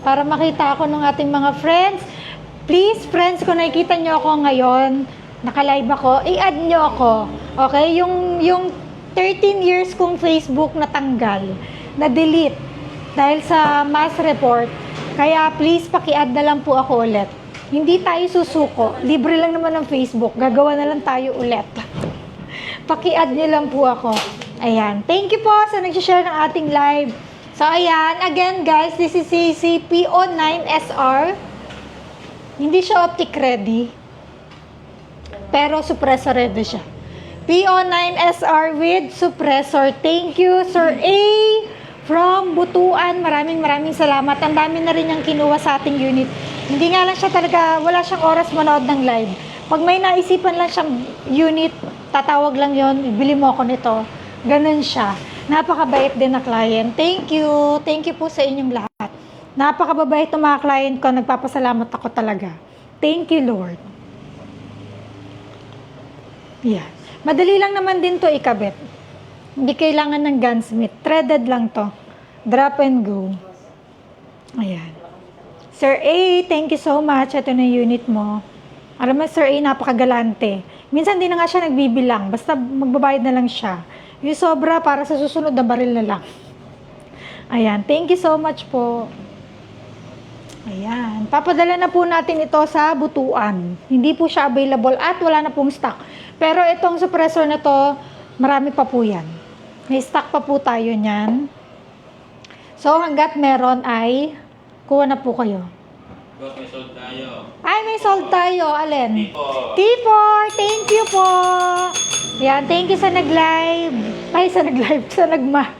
para makita ako ng ating mga friends. Please, friends, kung nakikita nyo ako ngayon, naka-live ako, i-add nyo ako. Okay? Yung 13 years kong Facebook natanggal, na-delete dahil sa mass report. Kaya please, paki-add na lang po ako ulit. Hindi tayo susuko. Libre lang naman ang Facebook. Gagawa na lang tayo ulit. Paki-add nyo lang po ako. Ayan. Thank you po sa nag-share ng ating live. So, ayan. Again, guys, this is si PO9SR. Hindi siya optic ready. Pero suppressor ready siya. PO9SR with suppressor. Thank you, Sir A. From Butuan. Maraming salamat. Ang dami na rin niyang kinuha sa ating unit. Hindi nga lang siya talaga, wala siyang oras manood ng live. Pag may naisipan lang siyang unit, tatawag lang yon, bili mo ako nito. Ganun siya. Napakabait din na client. Thank you. Thank you po sa inyong lahat. Napakababait ng mga client ko. Nagpapasalamat ako talaga. Thank you, Lord. Yeah. Madali lang naman din to ikabit. Hindi kailangan ng gunsmith. Threaded lang to. Drop and go. Ayan. Sir A, thank you so much. Ito na yung unit mo. Alam mo, Sir A, napakagalante. Minsan din na nga siya nagbibilang. Basta magbabayad na lang siya. Yung sobra, para sa susunod na baril na lang. Ayan. Thank you so much po. Ayan. Papadala na po natin ito sa Butuan. Hindi po siya available at wala na pong stock. Pero itong suppressor na to, marami pa po yan. May stock pa po tayo niyan. So, hanggat meron ay kuha na po kayo. Boss, may sold tayo. Ay, may sold tayo. Alin? T4. T4, thank you po. Yan, thank you sa nag-live. Ay, sa nag-live, sa nagma.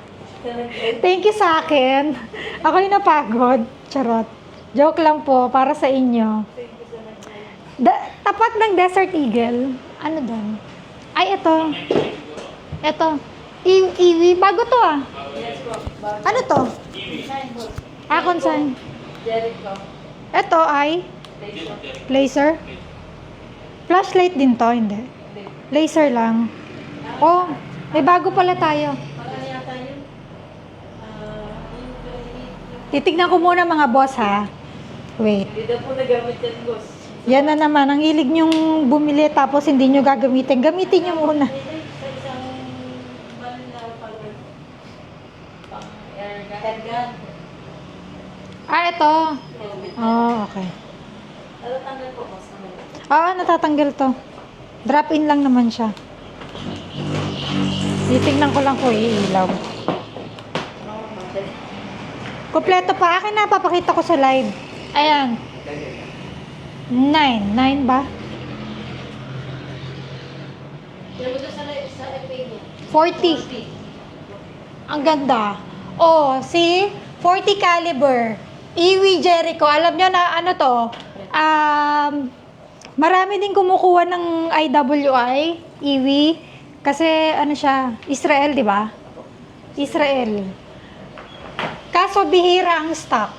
Thank you sa akin. Ako yung napagod. Charot. Joke lang po, para sa inyo. Tapat ng Desert Eagle. Ano doon? Ay, ito. Ito. Iwi. Bago to ah. Ano to? Konsan. Jericho. Ito ay laser. Flashlight din to, hindi. Laser lang. Oh, may bago pala tayo. Parang yata yun. Titignan ko muna mga boss ha. Wait. Hindi daw po nagamit yan, boss. Yan na naman. Ang hilig nyong bumili tapos hindi nyo gagamitin. Gamitin nyo muna. Sa isang baril na pang air gun. Ito. Oh, okay. Natatanggal po, boss. Natatanggal to. Drop in lang naman siya. Titignan ko lang ko iilaw. Kompleto pa. Akin na, papakita ko sa live. Ayan. 9 ba? Pero ito sa FA niya. 40. Ang ganda. Oh, see? 40 caliber. Iwi Jericho. Alam nyo na ano to? Marami din kumukuha ng IWI. Iwi. Kasi ano siya? Israel, di ba? Israel. Kaso bihira ang stock.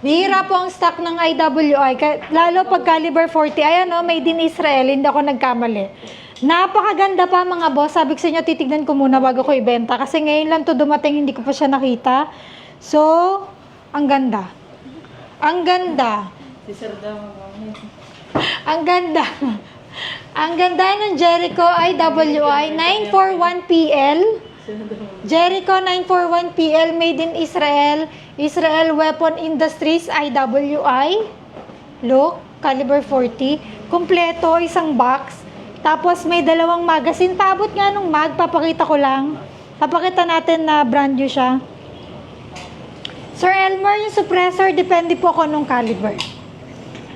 Bihira po ang stock ng IWI. Lalo pag caliber 40. Ayan o, made in Israel. Hindi ako nagkamali. Napakaganda pa mga boss. Sabi ko sa inyo, titignan ko muna bago ko ibenta. Kasi ngayon lang to dumating, hindi ko pa siya nakita. So, ang ganda. Ang ganda. Si Sir daw. Ang ganda. Ang ganda ng Jericho IWI 941PL. Jericho 941PL made in Israel. Israel Weapon Industries IWI. Look, caliber 40. Kompleto, isang box. Tapos may dalawang magazine. Paabot nga nung mag, papakita ko lang. Papakita natin na brand new siya. Sir Elmer, yung suppressor, depende po kung anong caliber.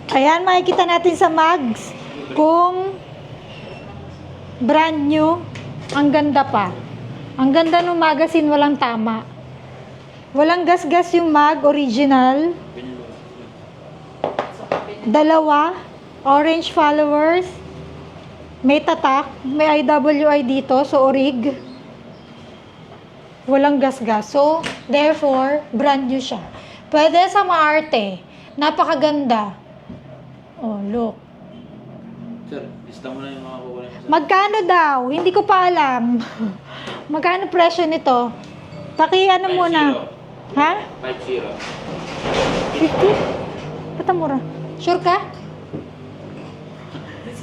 Ayan, makikita natin sa mags kung brand new, ang ganda pa. Ang ganda ng magazine, walang tama. Walang gas-gas yung mag, original. Dalawa, orange followers. May tatak, may IWI dito, so orig. Walang gas-gas. So, therefore, brand new siya. Pwede sa maarte. Napakaganda. Oh, look. Sir, lista mo na yung mga kukunin mo, sir. Magkano daw? Hindi ko pa alam. Magkano presyo nito? Ano muna? Ha? 50. 50? Ba't ang mura? Sure ka?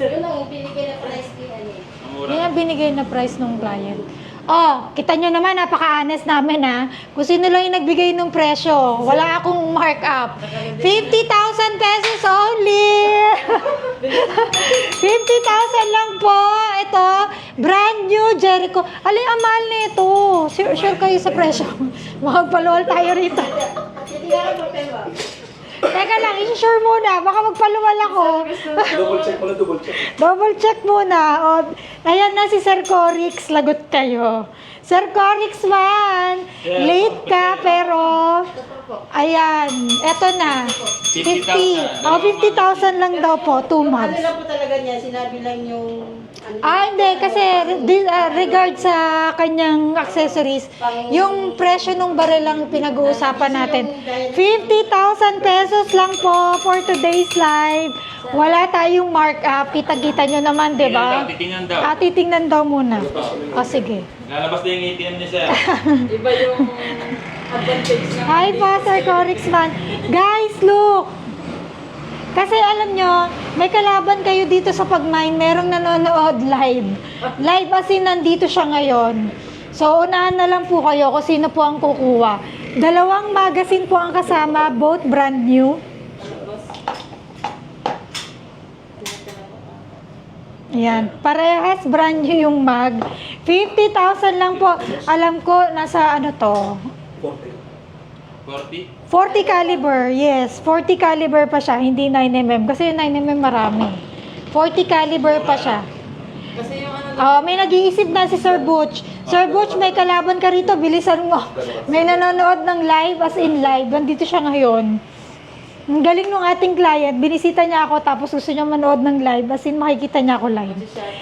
Yun ang binigay na price ni ano eh. Ang mura. Yan ang binigay na price ng client. Oh, kita nyo naman, napaka-honest namin ha. Kung sino lang yung nagbigay ng presyo, wala akong markup. 50,000 pesos only! 50,000 lang po. Ito, brand new Jericho. Alay, ang mahal nito. Sure kayo sa presyo. Magpaluwal tayo rito. Hindi nga mo pero. Teka lang, i-sure muna. Baka magpaluwal ako. Double check mo na, double check. Double check muna. O, ayan na si Sir Corix. Lagot kayo. Sir Corix man. Late ka, pero... Ayan. Eto na. 50. 50,000. O, 50,000 lang daw po. 2 Ano months. lang po talaga niya, sinabi lang yung... Ano, Hindi. Kasi regard sa kanyang accessories, yung presyo ng baril lang pinag-uusapan natin. 50,000 pesos lang po for today's live. Wala tayong markup. Kita-kita nyo naman, di ba? Titingnan daw. Titingnan daw muna. O, sige. Lalabas na yung ATM niya, sir. Iba yung advantage na. Hi po, Sir Corix man. Guys, look! Kasi alam nyo, may kalaban kayo dito sa Pagmine, merong nanonood live. Live as in, nandito siya ngayon. So, unahan na lang po kayo kung sino po ang kukuha. 2 magazine po ang kasama, both brand new. Ayan, parehas brand new yung mag. 50,000 lang po. Alam ko, nasa ano to, 40? 40 caliber, yes. 40 caliber pa siya, hindi 9mm. Kasi yung 9mm marami. 40 caliber pa siya. Kasi yung ano May nag-iisip na si Sir Butch. Sir Butch, may kalaban ka rito, bilisan mo. May nanonood ng live, as in live. Nandito siya ngayon. Ang galing ng ating client. Binisita niya ako, tapos gusto niya manood ng live. As in, makikita niya ako live.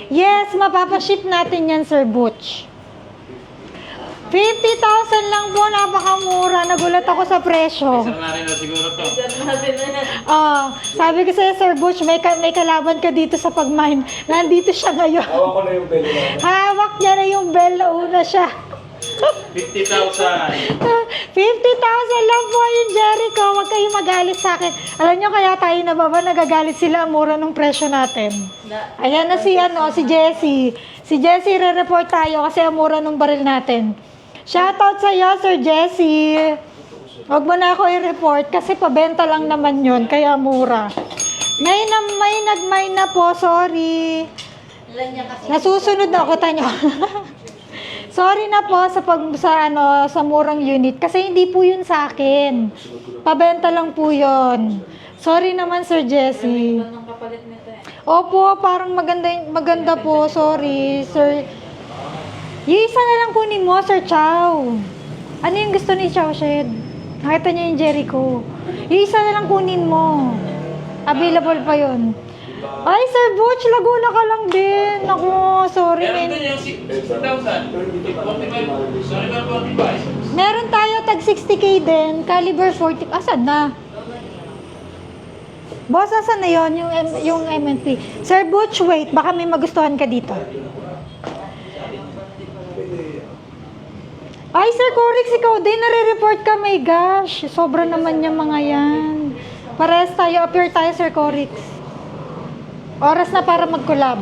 Yes, mapapaship natin yan, Sir Butch. 50,000 lang po, napakamura. Nagulat ako sa presyo. Sir na rin na siguro to. natin na yan. Sabi ko sa'yo, Sir Butch, may kalaban ka dito sa Pagmine. Nandito siya ngayon. Hawak ko na yung bell na. Hawak niya na yung bell, nauna siya. 50,000. 50,000 lang po yung Jericho. Huwag kayong magalit sa akin. Alam niyo, kaya tayo nababa, nagagalit sila ang mura ng presyo natin. Ayan na si Jessie. Si Jessie, re-report tayo kasi ang mura ng baril natin. Shoutout sa iyo, Sir Jessie. Huwag mo na ako i-report kasi pabenta lang naman yun, kaya mura. May nag-mine na po, sorry. Ilan niya kasi. Nasusunod na ako, tanyo. Sorry na po sa murang unit kasi hindi po yun sa akin. Pabenta lang po yun. Sorry naman, Sir Jessie. Anong kapalit nito eh? Opo, parang maganda po. Sorry, Sir. Yung isa na lang kunin mo, Sir Chow. Ano yung gusto ni Chow Shed? Nakita niyo yung Jericho. Yung isa na lang kunin mo. Available pa yun. Ay, Sir Butch, Laguna ka lang din. Ako, sorry. Meron din yung 60,000. 45. Sorry ba, 45? Meron tayo tag 60k din. Caliber 40. Asan na? Boss, asan na yun? Yung MNP. Sir Butch, wait. Baka may magustuhan ka dito. Ay, Sir Corix, ikaw din. Nare-report ka. My gosh. Sobra naman yung mga yan. Parehas tayo. Appear tayo, Sir Corix. Oras na para mag-collab.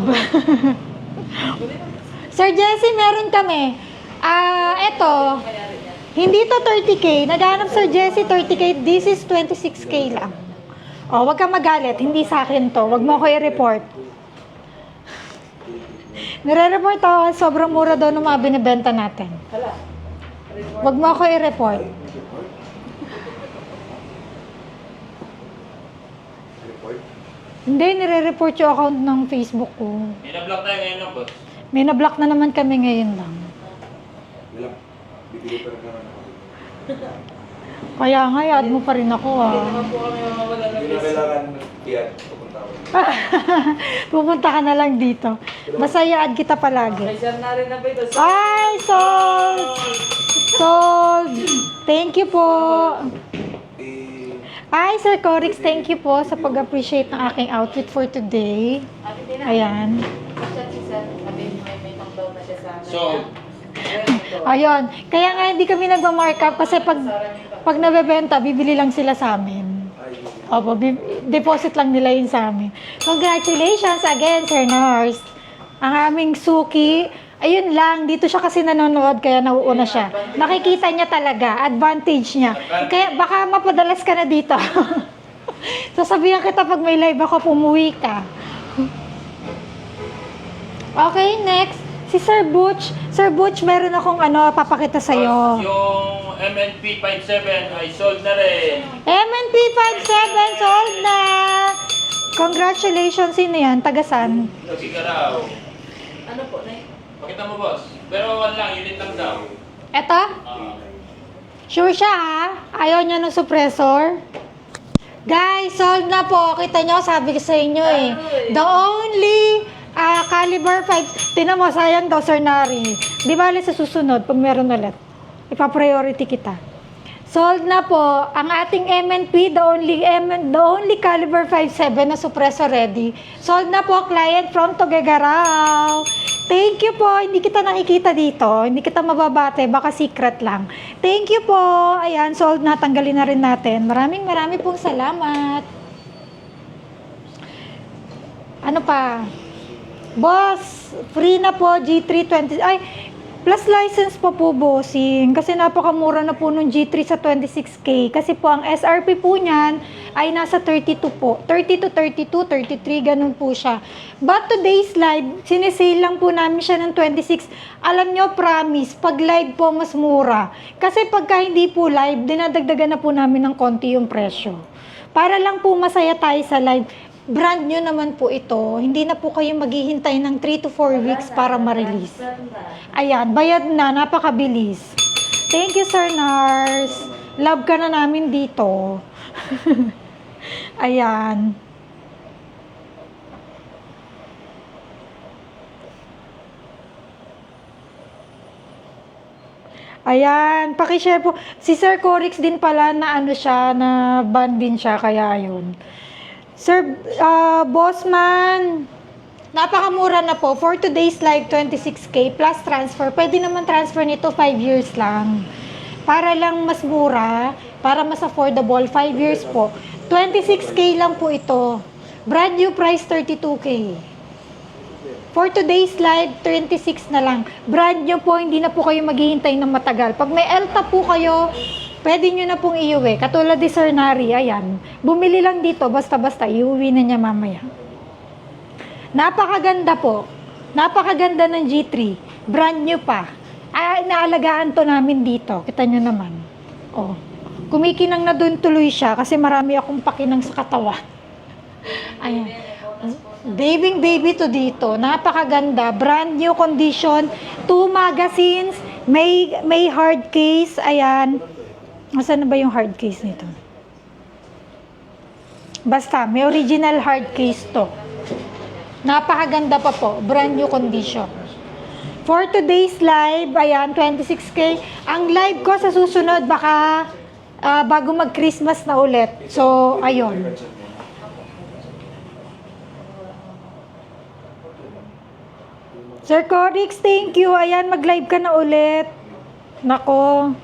Sir Jessie, meron kami. Eto. Hindi to 30k. Naghanap Sir Jessie 30k. This is 26k lang. Wag kang magalit. Hindi sa akin to. Wag mo ako i-report. Nire-report ako. Sobrang mura daw ng mga binibenta natin. Wag mo ako i-report. Hindi, nire-report yung account ng Facebook ko. May na-block tayo ngayon ng boss. May na-block na naman kami ngayon lang. Wala. Bibili pa rin ka na. Kaya nga, i-add mo pa rin ako Naman po kami mawawala ng Hindi na kailangan i-add. Pupunta ako. Pupunta ka na lang dito. Basta i-add kita palagi. May sir na rin na ba ito? Ay, sold! Sold! Thank you po. Ay, Sir Corix, thank you po sa pag-appreciate ng aking outfit for today. Ayan. So, Ayun. Kaya nga hindi kami nagma-markup kasi pag nabebenta, bibili lang sila sa amin. Opo, deposit lang nila yun sa amin. Congratulations again, Sir Nars. Ang aming suki, ayun lang, dito siya kasi nanonood, kaya nauuna siya. Nakikita niya talaga, advantage niya. Kaya baka mapadalas ka na dito. Sasabihan kita pag may live ako, pumuwi ka. Okay, next. Si Sir Butch. Sir Butch, meron akong papakita sa'yo. yung MNP 57 ay sold na rin. MNP 57 sold na! Congratulations, sino yan? Tagasan? Sigaraw. Ano po, Nay? Pakita mo, boss. Pero one lang, unit lang daw. Eto? Sure siya ha? Ayaw niya ng suppressor? Guys, sold na po. Kita nyo, sabi ko sa inyo eh. The only caliber 5. Tinan mo, sayang daw, Sir Nari. Di bali sa susunod, pag meron ulit. Ipa-priority kita. Sold na po ang ating MNP, the only caliber 57 na suppressor ready. Sold na po, client from Tuguegarao. Thank you po. Hindi kita nakikita dito. Hindi kita mababate. Baka secret lang. Thank you po. Ayan, sold na. Tanggalin na rin natin. Maraming pong salamat. Ano pa? Boss, free na po, G320. Ay, plus license pa po, bossing. Kasi napakamura na po nung G3 sa 26K. Kasi po, ang SRP po niyan ay nasa 32 po. 30 to 32, 33, ganun po siya. But today's live, sinisale lang po namin siya ng 26. Alam nyo, promise, pag live po, mas mura. Kasi pagka hindi po live, dinadagdagan na po namin ng konti yung presyo. Para lang po masaya tayo sa live. Brand nyo naman po ito. Hindi na po kayo maghihintay ng 3 to 4 weeks para ma-release. Ayan, bayad na. Napakabilis. Thank you, Sir Nars. Love ka na namin dito. Ayan. Ayan, pakishare po. Si Sir Corix din pala na siya, na ban din siya, kaya ayun. Sir, Bossman, napakamura na po. For today's live, 26K plus transfer. Pwede naman transfer nito 5 years lang. Para lang mas mura, para mas affordable, 5 years po. 26K lang po ito. Brand new price, 32K. For today's live, 26 na lang. Brand new po, hindi na po kayo maghihintay ng matagal. Pag may ELTA po kayo, pwede nyo na pong iuwi. Katulad ni Sir Nari, ayan. Bumili lang dito, basta-basta, iuwi na niya mamaya. Napakaganda po. Napakaganda ng G3. Brand new pa. Inaalagaan to namin dito. Kita nyo naman. Oh. Kumikinang na doon tuloy siya kasi marami akong pakinang sa katawan. Ayan. Baby to dito. Napakaganda. Brand new condition. 2 magazines. May hard case. Ayan. Saan na ba yung hard case nito? Basta, may original hard case to. Napakaganda pa po. Brand new condition. For today's live, ayan, 26K. Ang live ko sa susunod, baka bago mag-Christmas na ulit. So, ayun. Sir Corix, thank you. Ayan, mag-live ka na ulit. Nako.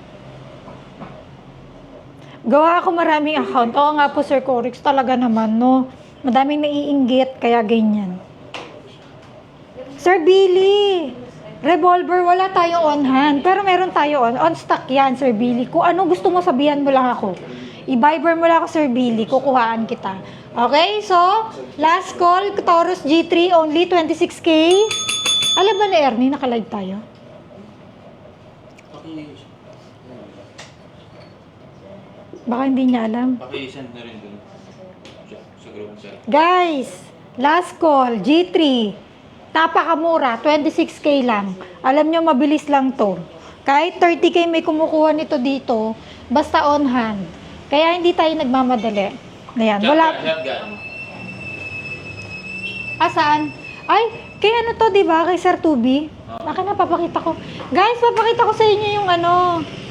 Gawa ako maraming account. Oo nga po, Sir Corix, talaga naman, no? Madaming naiinggit, kaya ganyan. Sir Billy, revolver, wala tayong on hand. Pero meron tayo on stock yan, Sir Billy. Kung ano gusto mo, sabihan mo lang ako. I-Viber mo lang ako, Sir Billy. Kukuhaan kita. Okay, so, last call, Taurus G3, only 26K. Alam ba ni Ernie, naka-live tayo? Baka hindi niya alam. Paki-send na rin dun. Sa group chat. Guys, last call, G3. Napakamura, 26K lang. Alam nyo, mabilis lang to. Kahit 30K may kumukuha nito dito, basta on hand. Kaya hindi tayo nagmamadali. Ayan, wala. Shotgun. Saan? Ay, kaya ano to, di ba? Kay Sir Tubi? Baka na, papakita ko. Guys, papakita ko sa inyo yung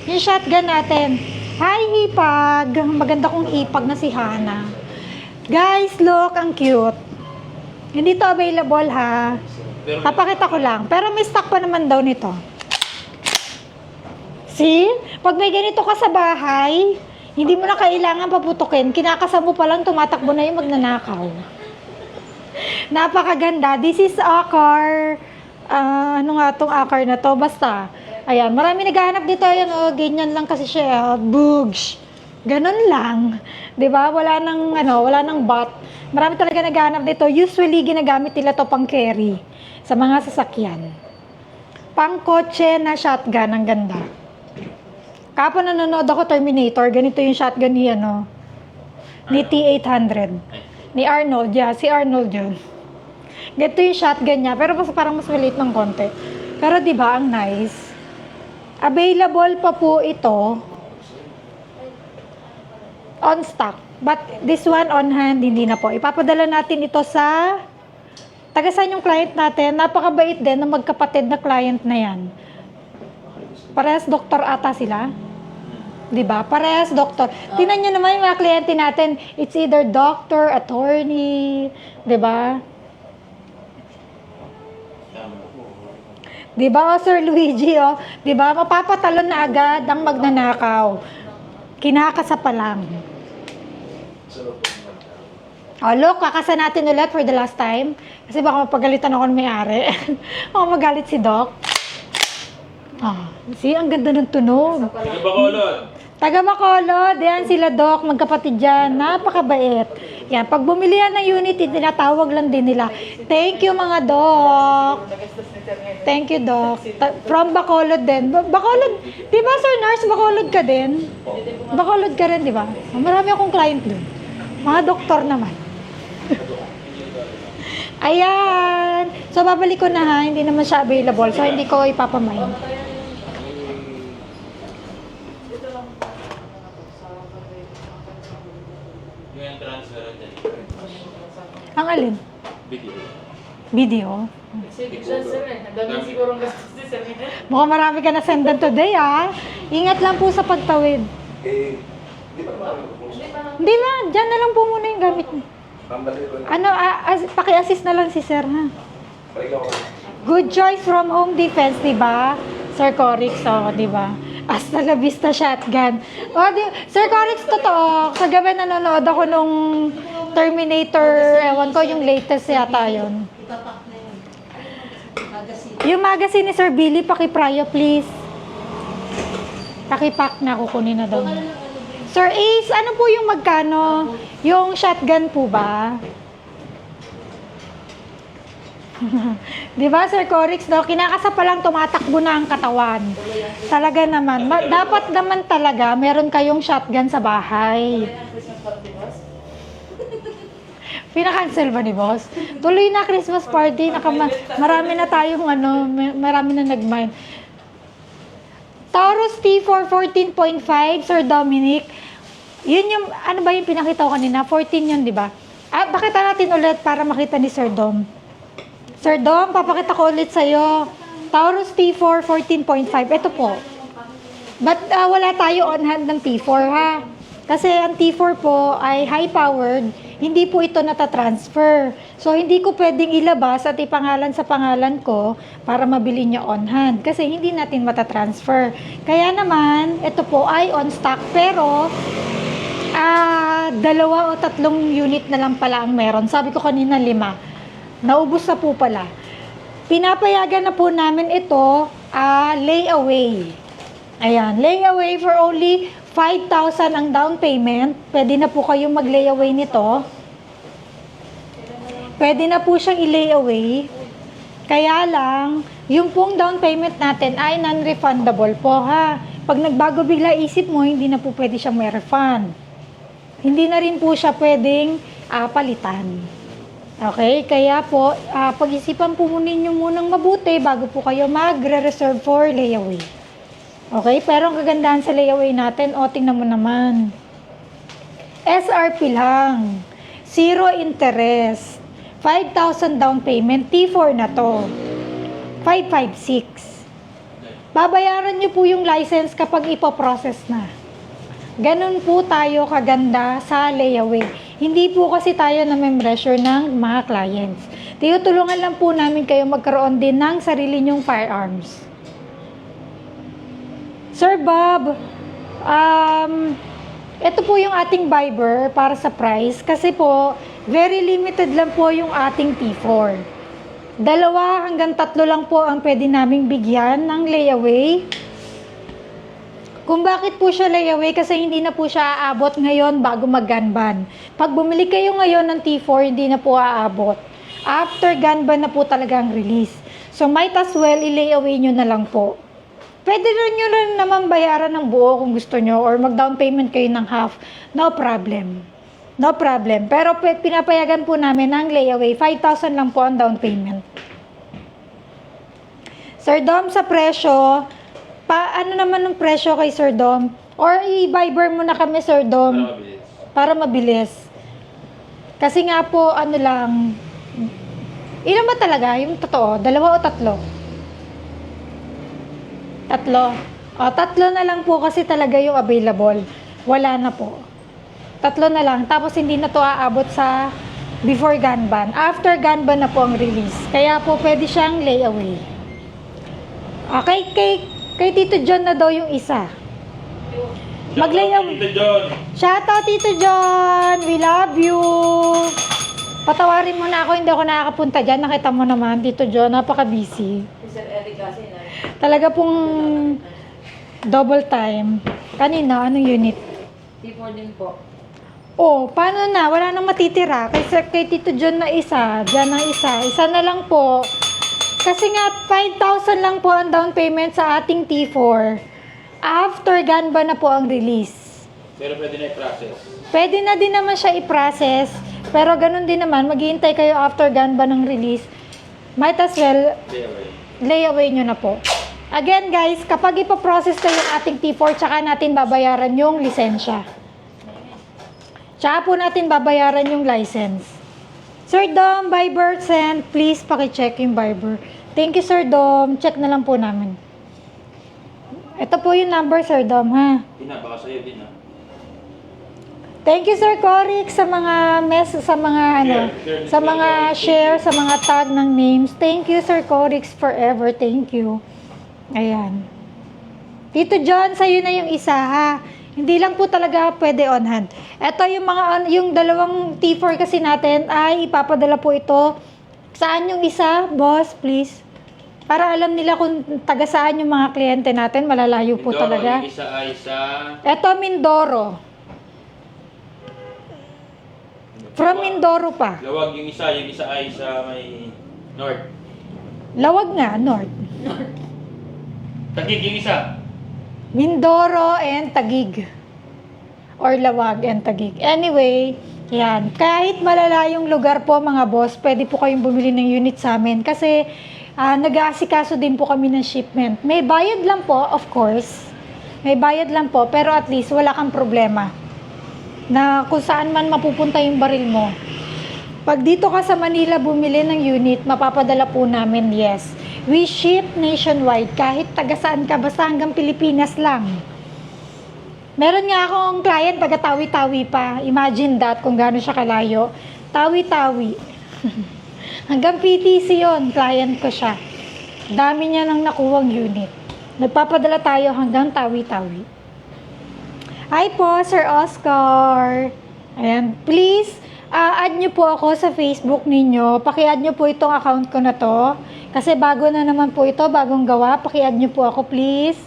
yung shotgun natin. Hi, hipag! Maganda kong hipag na si Hana. Guys, look, ang cute. Hindi to available ha. Papakita ko lang. Pero may stock pa naman daw nito. See? Pag may ganito ka sa bahay, hindi mo na kailangan paputukin. Kinakasa mo pa lang, tumatakbo na yung magnanakaw. Napakaganda. This is akar. Ano nga tong akar na to? Basta. Ayan, marami naghahanap dito. Ayan, ganyan lang kasi siya. Bugs. Ganon lang. 'Di ba? Wala nang bot. Marami talaga naghahanap dito. Usually, ginagamit nila to pang carry sa mga sasakyan. Pang kotse na shotgun. Ang ganda. Kapag nanonood ako Terminator, ganito yung shotgun ni T-800. Ni Arnold. Yeah, si Arnold yun. Ganito yung shotgun niya. Pero parang mas maliit ng konti. Pero 'di ba ang nice? Available pa po ito on stock. But this one on hand, hindi na po. Ipapadala natin ito sa tagasan yung client natin. Napakabait din ng magkapatid na client na yan. Parehas doktor ata sila. Diba? Parehas doktor. Tingnan nyo naman yung mga kliyente natin. It's either doctor, attorney, diba? Diba, Sir Luigi, diba, mapapatalon na agad ang magnanakaw. Kinakasa pa lang. Look, kakasa natin ulit for the last time. Kasi baka mapagalitan ako ng may-ari. Baka magalit si Doc. See, ang ganda ng tunog. Taga Bacolod, yan sila Doc, magkapatid dyan, napakabait. Yan, pag bumili yan ng unit, tinatawag lang din nila. Thank you mga Doc. Thank you Doc. From Bacolod din. Bacolod, di ba Sir Nars, Bacolod ka din? Bacolod ka rin, di ba? Marami akong client dun. Mga doktor naman. Ayan. So, babalik ko na ha, hindi naman siya available. So, hindi ko ipapamain. Yung transfer dyan. Ang alin? Video. Video? Sige, sir eh. Ang dami siguro gastos ni sir. Mukhang marami ka na sendan today, ah. Ingat lang po sa pagtawid. Di ba naman ako? Hindi na, dyan na lang po muna yung gamit niyo. Ano, paki-assist na lang si sir, ha? Good choice from Home Defense, di ba? Sir Corix, di ba? Hasta la vista shotgun. Sir Corix, totoo. Kagabi nanonood ako nung Terminator, ewan ko, yung latest yata yun. Ipapak na yun. Magazine. Yung magazine ni Sir Billy, pakiprayo, please. Pakipak na, kukunin na daw. Sir Ace, ano po yung magkano? Yung shotgun po ba? Di ba, Sir Corix, no? Kinakasa pa lang tumatakbo na ang katawan. Talaga naman. Dapat naman talaga, meron kayong shotgun sa bahay. Pinakancel ba ni boss? Tuloy na Christmas party. Marami na tayong marami na nag-mine. Taurus T4 14.5, Sir Dominic. Yun yung, ano ba yung pinakita ko kanina? 14 yun, di ba? Pakita natin ulit para makita ni Sir Dom. Sir Dom, papakita ko ulit sa'yo. Taurus T4 14.5. Ito po. But wala tayo on hand ng T4, ha? Kasi ang T4 po ay high-powered. Hindi po ito natatransfer. So, hindi ko pwedeng ilabas at ipangalan sa pangalan ko para mabili niya on hand. Kasi hindi natin matatransfer. Kaya naman, ito po ay on stock. Pero, 2 o 3 unit na lang pala ang meron. Sabi ko kanina 5. Naubos na po pala. Pinapayagan na po namin ito layaway. Ayan, layaway for only 5,000 ang down payment. Pwede na po kayong mag-layaway nito. Pwede na po siyang i-layaway. Kaya lang, yung pong down payment natin ay non-refundable po, ha. Pag nagbago bigla isip mo, hindi na po pwede siyang may refund. Hindi na rin po siya pwedeng palitan. Okay? Kaya po, pag-isipan po ninyo munang mabuti bago po kayo magre-reserve for layaway. Okay? Pero ang kagandahan sa layaway natin, tingnan mo naman. SRP lang. 0 interest. 5,000 down payment. T4 na to. 556. Babayaran nyo po yung license kapag ipoprocess na. Ganun po tayo kaganda sa layaway. Hindi po kasi tayo na membressure ng mga clients. Tinutulungan lang po namin kayo magkaroon din ng sarili nyong firearms. Sir Bob, ito po yung ating Viber para sa price kasi po, very limited lang po yung ating T4. 2 hanggang 3 lang po ang pwede naming bigyan ng layaway. Kung bakit po siya layaway, kasi hindi na po siya aabot ngayon bago mag-gun ban. Pag bumili kayo ngayon ng T4, hindi na po aabot. After gun ban na po talaga ang release. So might as well, i-layaway nyo na lang po. Pwede rin nyo rin naman bayaran ng buo kung gusto nyo or mag-down payment kayo ng half. No problem. No problem. Pero pinapayagan po namin ang layaway. 5,000 lang po ang down payment. Sir Dom, sa presyo, ano naman ang presyo kay Sir Dom? Or i-Viber mo na kami, Sir Dom, para mabilis. Kasi nga po, ano lang, ilan ba talaga? Yung totoo, 2 o 3? 3. O, 3 na lang po kasi talaga yung available. Wala na po. 3 na lang. Tapos hindi na to aabot sa before gun ban. After gun ban na po ang release. Kaya po pwede siyang layaway. Okay, kay Tito John na daw yung isa. Maglayaw. Tito John. Shout out Tito John. We love you. Patawarin mo na ako, hindi ako nakakapunta dyan. Nakita mo naman, Tito John, napaka-busy. Si Sir Eric kasi na. Talaga pong double time. Kanina, anong unit? T4 din po. Oh, paano na? Wala nang matitira. Kay Tito John na isa, dyan na isa. Isa na lang po. Kasi nga, 5,000 lang po ang down payment sa ating T4. After gun ban na po ang release. Pero pwede na i-process. Pwede na din naman siya i-process. Pero ganun din naman, maghihintay kayo after gun ban ng release. Might as well, layaway nyo na po. Again guys, kapag ipaprocess kayo yung ating T4, tsaka natin babayaran yung lisensya. Tsaka po natin babayaran yung license. Sir Dom, Viber send. Please pakicheck yung Viber. Thank you, Sir Dom. Check na lang po namin. Ito po yung number, Sir Dom, ha? Baka sa'yo din, ha? Thank you, Sir Corik, sa mga sa mga sa mga share, sa mga tag ng names. Thank you, Sir Corik, forever. Thank you. Ayan. Tito John, sa'yo na yung isa, ha? Hindi lang po talaga pwede on hand. Ito yung dalawang T4 kasi natin ay ipapadala po ito. Saan yung isa, boss, please? Para alam nila kung taga saan yung mga kliyente natin, malalayo po Mindoro, talaga. Yung isa ay sa... Ito, Mindoro. From Mindoro pa. Lawag yung isa ay sa may north. Lawag nga, North. Tagig yung isa. Mindoro and Tagig. Or Lawag and Tagig. Anyway, yan. Kahit malalayong lugar po mga boss, pwede po kayong bumili ng unit sa amin. Kasi nag-aasikaso din po kami ng shipment. May bayad lang po, of course. May bayad lang po, pero at least wala kang problema. Na kung saan man mapupunta yung baril mo. Pag dito ka sa Manila bumili ng unit, mapapadala po namin, yes. We ship nationwide, kahit taga saan ka, basta hanggang Pilipinas lang. Meron nga akong client, taga Tawi-Tawi pa. Imagine that, kung gaano siya kalayo. Tawi-Tawi. Hanggang PTC yon, client ko siya. Dami niya nang nakuwang unit. Nagpapadala tayo hanggang Tawi-Tawi. Hi po, Sir Oscar. Ayan, please, add nyo po ako sa Facebook ninyo. Paki-add nyo po itong account ko na to. Kasi bago na naman po ito, bagong gawa. Paki-add nyo po ako, please.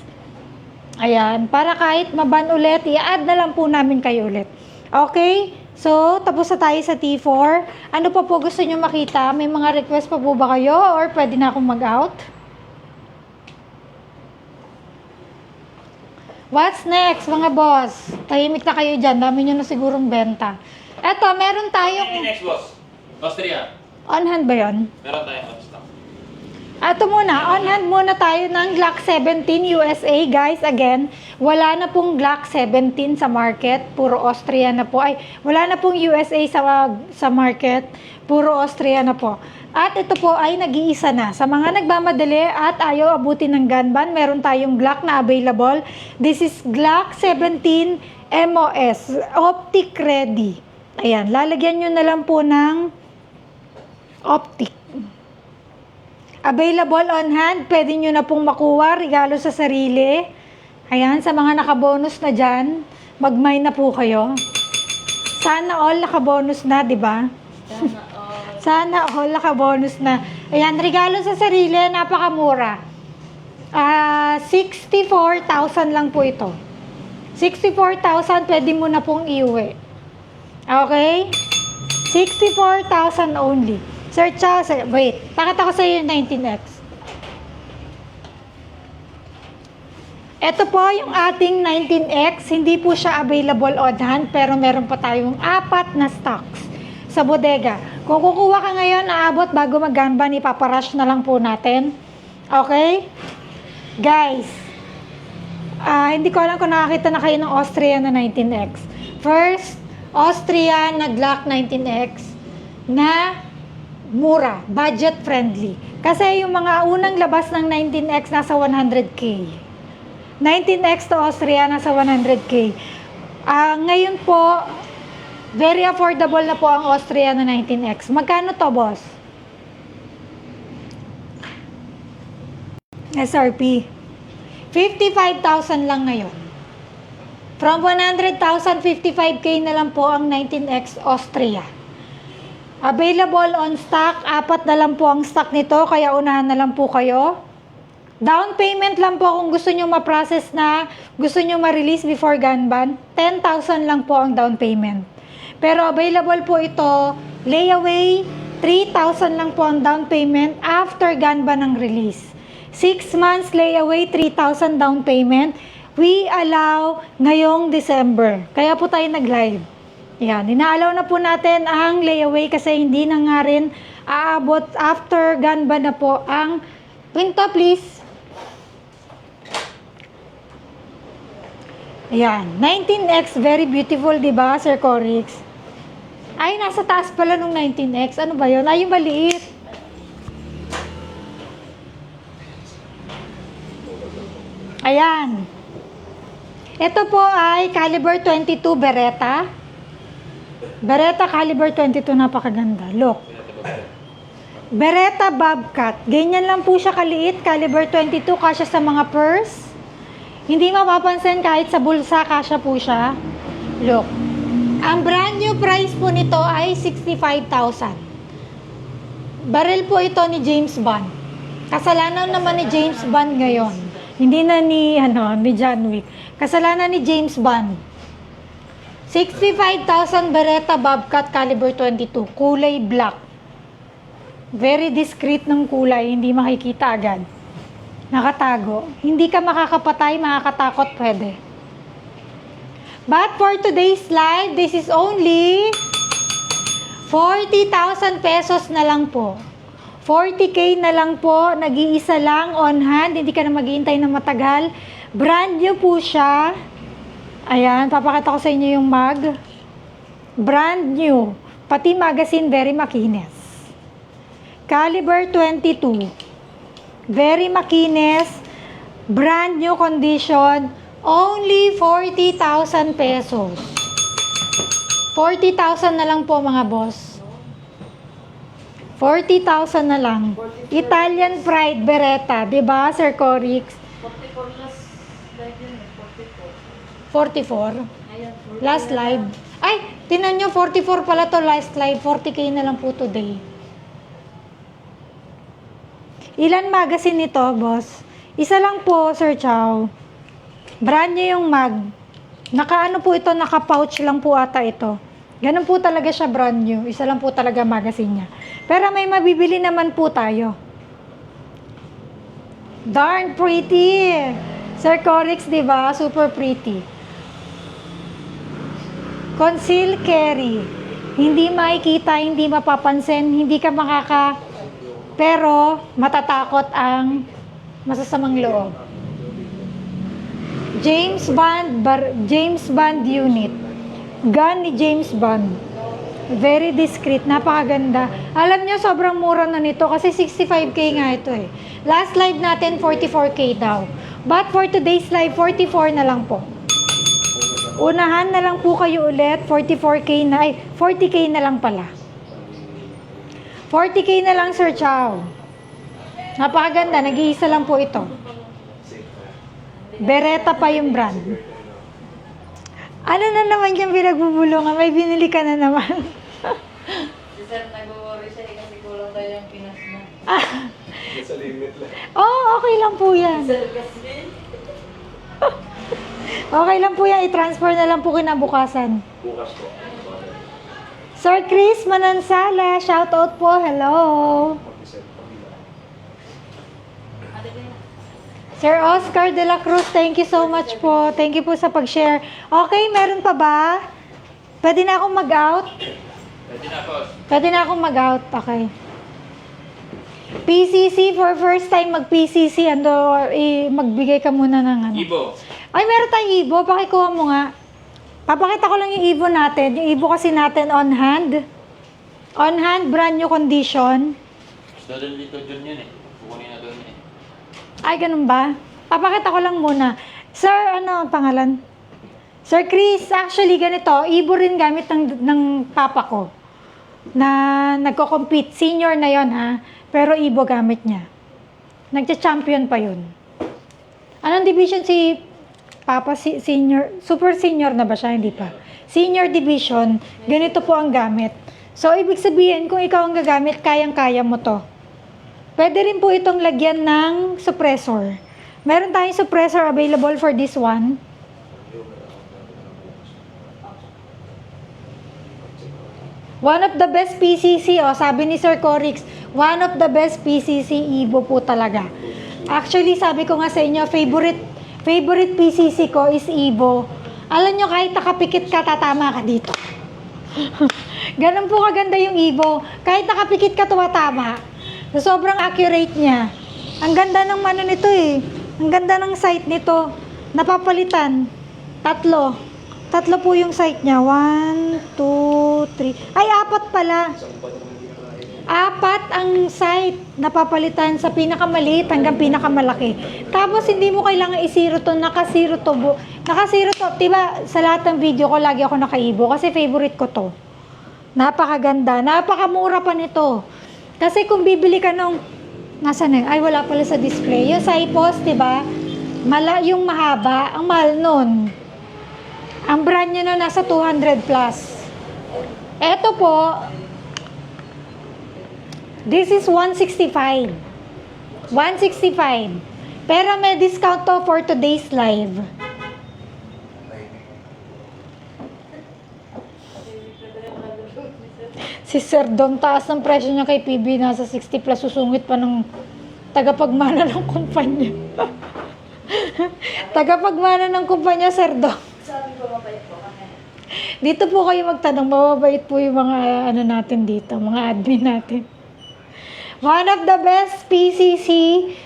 Ayan, para kahit maban ulit, i-add na lang po namin kayo ulit. Okay? So, tapos na tayo sa T4. Ano pa po gusto nyo makita? May mga request pa po ba kayo? Or pwede na akong mag-out? What's next, mga boss? Tahimik na kayo dyan. Dami nyo na sigurong benta. Eto, meron tayong... Next, boss. Austria. On hand ba yun? Meron tayong on stock. Ito muna, on hand muna tayo ng Glock 17 USA, guys. Again, wala na pong Glock 17 sa market. Puro Austria na po. Ay, wala na pong USA sa market. Puro Austria na po. At ito po ay nag-iisa na. Sa mga nagmamadali at ayaw abutin ng gun ban, meron tayong Glock na available. This is Glock 17 MOS, Optic Ready. Ayan, lalagyan nyo na lang po ng Optic. Available on hand, pwede nyo na pong makuha, regalo sa sarili. Ayan, sa mga nakabonus na dyan, mag-mine na po kayo. Sana all nakabonus na, di ba? Sana all nakabonus na. Ayan, regalo sa sarili, napakamura. 64,000 lang po ito. 64,000, pwede mo na pong iuwi. Okay? 64,000 only. Search out. Wait, pakita ko sa iyo yung 19X. Ito po yung ating 19X. Hindi po siya available on hand, pero meron pa tayong 4 na stocks sa bodega. Kung kukuha ka ngayon, naabot bago mag-ganban, ipaparash na lang po natin. Okay? Guys, hindi ko alam kung nakakita na kayo ng Austria na 19X. First, Austria na Glock 19X na mura, budget friendly. Kasi yung mga unang labas ng 19X nasa 100K. 19X to Austria nasa 100K. Ngayon po, very affordable na po ang Austria na 19X. Magkano to, boss? SRP. 55,000 lang ngayon. From 100,000, 55K na lang po ang 19X Austria. Available on stock, 4 na lang po ang stock nito, kaya unahan na lang po kayo. Down payment lang po kung gusto nyo ma-process na, gusto nyo ma-release before Ganban, 10,000 lang po ang down payment. Pero available po ito, layaway, 3,000 lang po ang down payment after Ganban ng release. 6 months layaway, 3,000 down payment. We allow ngayong December. Kaya po tayo nag-live. Yan, inaalaw na po natin ang layaway kasi hindi na nga rin aabot after Ganban na po ang pinto, please. Ayan, 19X, very beautiful, di ba, Sir Corix? Ay, nasa taas pala nung 19X. Ano ba yun? Ay, yung maliit. Ayan. Ito po ay caliber 22 Beretta. Beretta caliber 22, napakaganda. Look. Beretta Bobcat. Ganyan lang po siya kaliit. Caliber 22, kasya sa mga purse. Hindi mapapansin kahit sa bulsa, kasya po siya. Look. Ang brand new price po nito ay 65,000. Barrel po ito ni James Bond. Kasalanan naman ni James Bond ngayon. Hindi na ni John Wick. Kasalanan ni James Bond. 65,000 Beretta Bobcat caliber 22. Kulay black. Very discreet ng kulay. Hindi makikita agad. Nakatago. Hindi ka makakapatay, makakatakot, pwede. But for today's live, this is only 40,000 pesos na lang po. 40K na lang po, nag-iisa lang on hand, hindi ka na maghihintay na matagal. Brand new po siya. Ayan, papakita ko sa inyo yung mug. Brand new. Pati magazine, very makinis. Caliber 22. Very makinis. Brand new condition. Only 40,000 pesos. 40,000 na lang po mga boss. 40,000 na lang. Italian Pride Beretta, 'di ba, Sir Corix? 44 last live yun, 44. 44. Last live. Ay, tinan nyo, 44 pala to last live. 40K na lang po today. Ilan magazine nito, boss? Isa lang po, Sir Chow. Brand new yung mag. Naka-ano po ito, naka-pouch lang po ata ito. Ganun po talaga siya, brand new. Isa lang po talaga magazine niya. Pero may mabibili naman po tayo. Darn pretty! Sir Corix, di ba? Super pretty. Conceal carry. Hindi makikita, hindi mapapansin, hindi ka pero matatakot ang masasamang loob. James Bond unit. Gun ni James Bond. Very discreet, napakaganda. Alam nyo, sobrang mura na nito kasi 65K nga ito eh. Last live natin, 44K daw. But for today's live, 44 na lang po. Unahan na lang po kayo ulit. 44K na. Ay, 40K na lang pala. 40K na lang, Sir Chow. Napakaganda. Nag-iisa lang po ito. Beretta pa yung brand. Ano na naman yung pinagbubulungan? May binili ka na naman. Si Sir nag-worry siya kasi kulang tayo yung Pinas na. Sa limit lang. Oh, okay lang po yan. Sir kasi. Okay lang po yan. I-transfer na lang po kinabukasan. Bukas po. Sir Chris Manansala, shout out po. Hello. Mag-isip. Sir Oscar de la Cruz, thank you so much po. Thank you po sa pag-share. Okay, meron pa ba? Pwede na akong mag-out? Pwede na, boss. Pwede na akong mag-out. Okay. PCC, for first time mag-PCC, magbigay ka muna ng ano. Ibo. Ay, meron tayong Ibo. Pakikuha mo nga. Papakita ko lang yung Ibo natin. Yung Ibo kasi natin on hand. On hand, brand new condition. Gusto doon dito dyan yun eh. Kukunin na doon eh. Ay, ganun ba? Papakita ko lang muna. Sir, ano ang pangalan? Sir Chris, actually ganito, Ibo rin gamit ng papa ko. Na nagko-compete. Senior na yon ha. Pero Ibo gamit niya. Nagcha-champion pa yun. Anong division si Papa? Senior? Super senior na ba siya? Hindi pa. Senior division, ganito po ang gamit. So, ibig sabihin, kung ikaw ang gagamit, kayang-kaya mo to. Pwede rin po itong lagyan ng suppressor. Meron tayong suppressor available for this one. One of the best PCC, sabi ni Sir Corix, one of the best PCC Ibo po talaga. Actually, sabi ko nga sa inyo, favorite PCC ko is Ibo. Alam nyo, kahit nakapikit ka, tatama ka dito. Ganun po kaganda yung Ibo. Kahit nakapikit ka, tumatama. So, sobrang accurate niya. Ang ganda ng ano nito eh. Ang ganda ng sight nito. Napapalitan. Tatlo po yung sight niya. 1, 2, 3. Ay, 4 pala. 4 ang sight. Napapalitan sa pinakamaliit hanggang pinakamalaki. Tapos, hindi mo kailangan i-zero to. Naka-zero to. Naka-zero to. Diba, sa lahat ng video ko, lagi ako naka-Ibo. Kasi favorite ko to. Napakaganda. Napakamura pa nito. Kasi kung bibili ka nung, nasaan na yun? Ay, wala pala sa display. Yung Saipos, diba? Yung mahaba, ang mahal nun. Ang brand nyo na nasa 200 plus. Eto po, this is 165. 165. Pero may discount to for today's live. Si Sir Dom, taas ng presyo niya kay PB, nasa 60 plus, susungit pa ng tagapagmana ng kumpanya. Tagapagmana ng kumpanya, Sir Dom. Sabi ko, mabait po kami. Dito po kayo magtanong, mababait po yung mga ano natin dito, mga admin natin. One of the best PCC,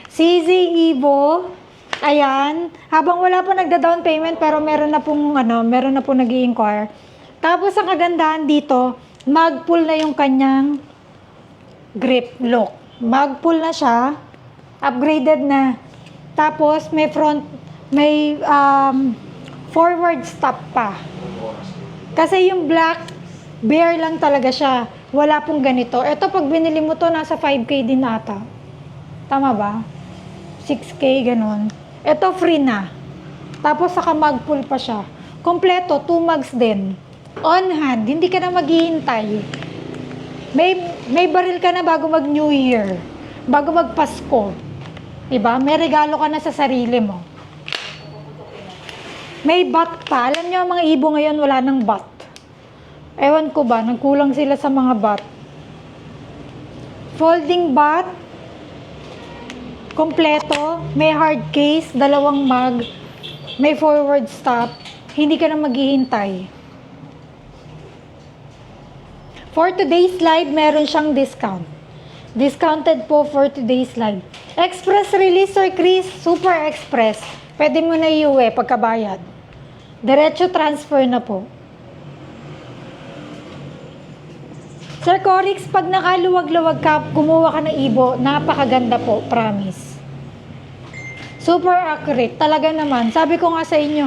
CZ Ibo. Ayan, habang wala pa nagda-down payment, pero meron na pong nag-i-inquire. Tapos ang kagandahan dito, mag-pull na yung kanyang grip lock. Mag-pull na siya, upgraded na. Tapos may forward stop pa. Kasi yung black, bare lang talaga siya. Wala pong ganito. Ito pag binili mo to, nasa 5K din ata. Tama ba? 6K, ganun. Ito free na. Tapos saka mag-pull pa siya. Kompleto, 2 mugs din. On hand, hindi ka na maghihintay. May baril ka na bago mag New Year. Bago mag Pasko. Diba? May regalo ka na sa sarili mo. May bat pa. Alam niyo, mga Ibo ngayon wala ng bat. Ewan ko ba, nagkulang sila sa mga bat. Folding bat. Kompleto. May hard case, 2 mug. May forward stop. Hindi ka na maghihintay. For today's live, meron siyang discount. Discounted po for today's live. Express release, Sir Chris. Super express. Pwede mo na iuwi pagkabayad. Diretso transfer na po. Sir Corix, pag nakaluwag-luwag ka, kumuha ka ng Ibo, napakaganda po, promise. Super accurate. Talaga naman. Sabi ko nga sa inyo,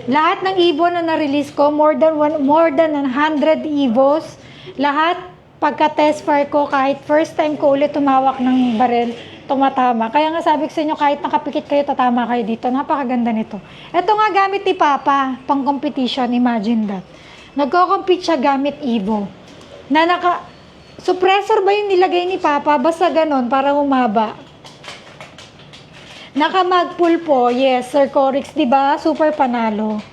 Lahat ng Evo na na-release ko, more than 100 Evos, lahat pagka-test fire ko, kahit first time ko ulit tumawak ng baril, tumatama. Kaya nga sabi ko sa inyo, kahit nakapikit kayo, tatama kayo dito. Napakaganda nito. Ito nga gamit ni Papa, pang competition, imagine that. Nagko-compete siya gamit Evo. Suppressor ba yung nilagay ni Papa? Basta ganon, para humaba. Naka-magpull po, yes, Sir Corix, di ba? Super panalo.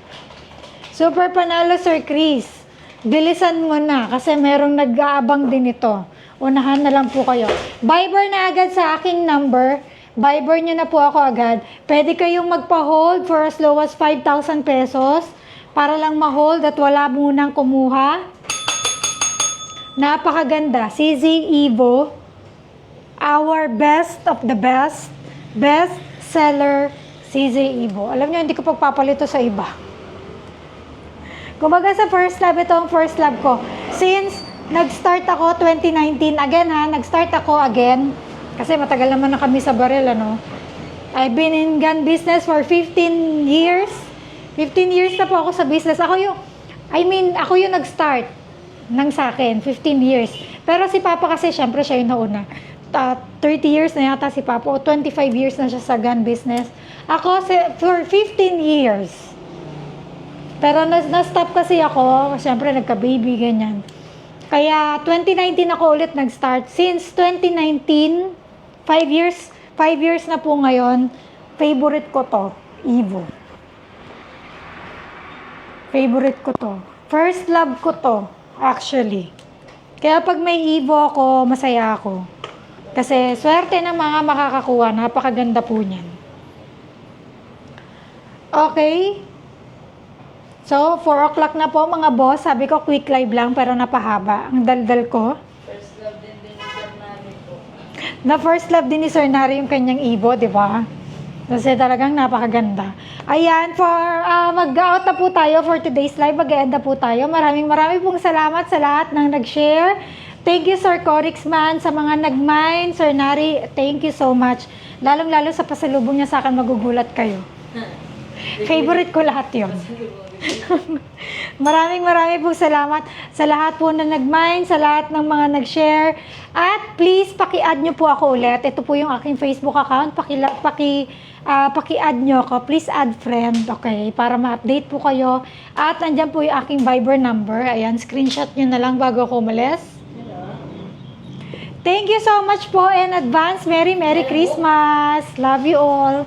Super panalo, Sir Chris. Bilisan mo na, kasi merong nag-aabang din ito. Unahan na lang po kayo. Viber na agad sa aking number. Viber nyo na po ako agad. Pwede kayong magpa-hold for as low as 5,000 pesos para lang ma-hold at wala munang kumuha. Napakaganda. CZ Evo. Our best of the best. Best seller CZ Evo. Alam nyo, hindi ko pagpapalito sa iba. Kumbaga sa first lab, ito ang first lab ko. Since nag-start ako 2019, again ha, nag-start ako again. Kasi matagal naman na kami sa baril, ano. I've been in gun business for 15 years. 15 years na po ako sa business. Ako yung nag-start ng sa akin, 15 years. Pero si Papa kasi, syempre siya yung nauna. 30 years na yata si Papa, o 25 years na siya sa gun business. Ako, for 15 years. Pero na-stop kasi ako, syempre nagka-baby, ganyan. Kaya 2019 ako ulit nag-start. Since 2019, 5 years na po ngayon, favorite ko to, Evo. Favorite ko to. First love ko to, actually. Kaya pag may Evo ako, masaya ako. Kasi swerte ng mga makakakuha, napakaganda po niyan. Okay? So, 4 o'clock na po mga boss. Sabi ko quick live lang pero napahaba. Ang daldal ko. First love din ni Sir Nari po. Na first love din ni Sir Nari yung kanyang Evo, di ba? Kasi talagang napakaganda. Ayan, mag-out na po tayo for today's live. Mag-end na po tayo. Maraming pong salamat sa lahat ng nag-share. Thank you, Sir Corix man, sa mga nag-mine. Sir Nari, thank you so much. Lalong-lalo sa pasalubong niya sa akin, magugulat kayo. Favorite ko lahat yun. maraming pong salamat sa lahat po na nag-mine, sa lahat ng mga nag-share. At please, paki-add nyo po ako ulit. Ito po yung aking Facebook account. Paki-add nyo ako. Please add friend, okay? Para ma-update po kayo. At nandyan po yung aking Viber number. Ayan, screenshot nyo na lang bago ako umalis. Thank you so much po in advance. Merry Christmas. Love you all.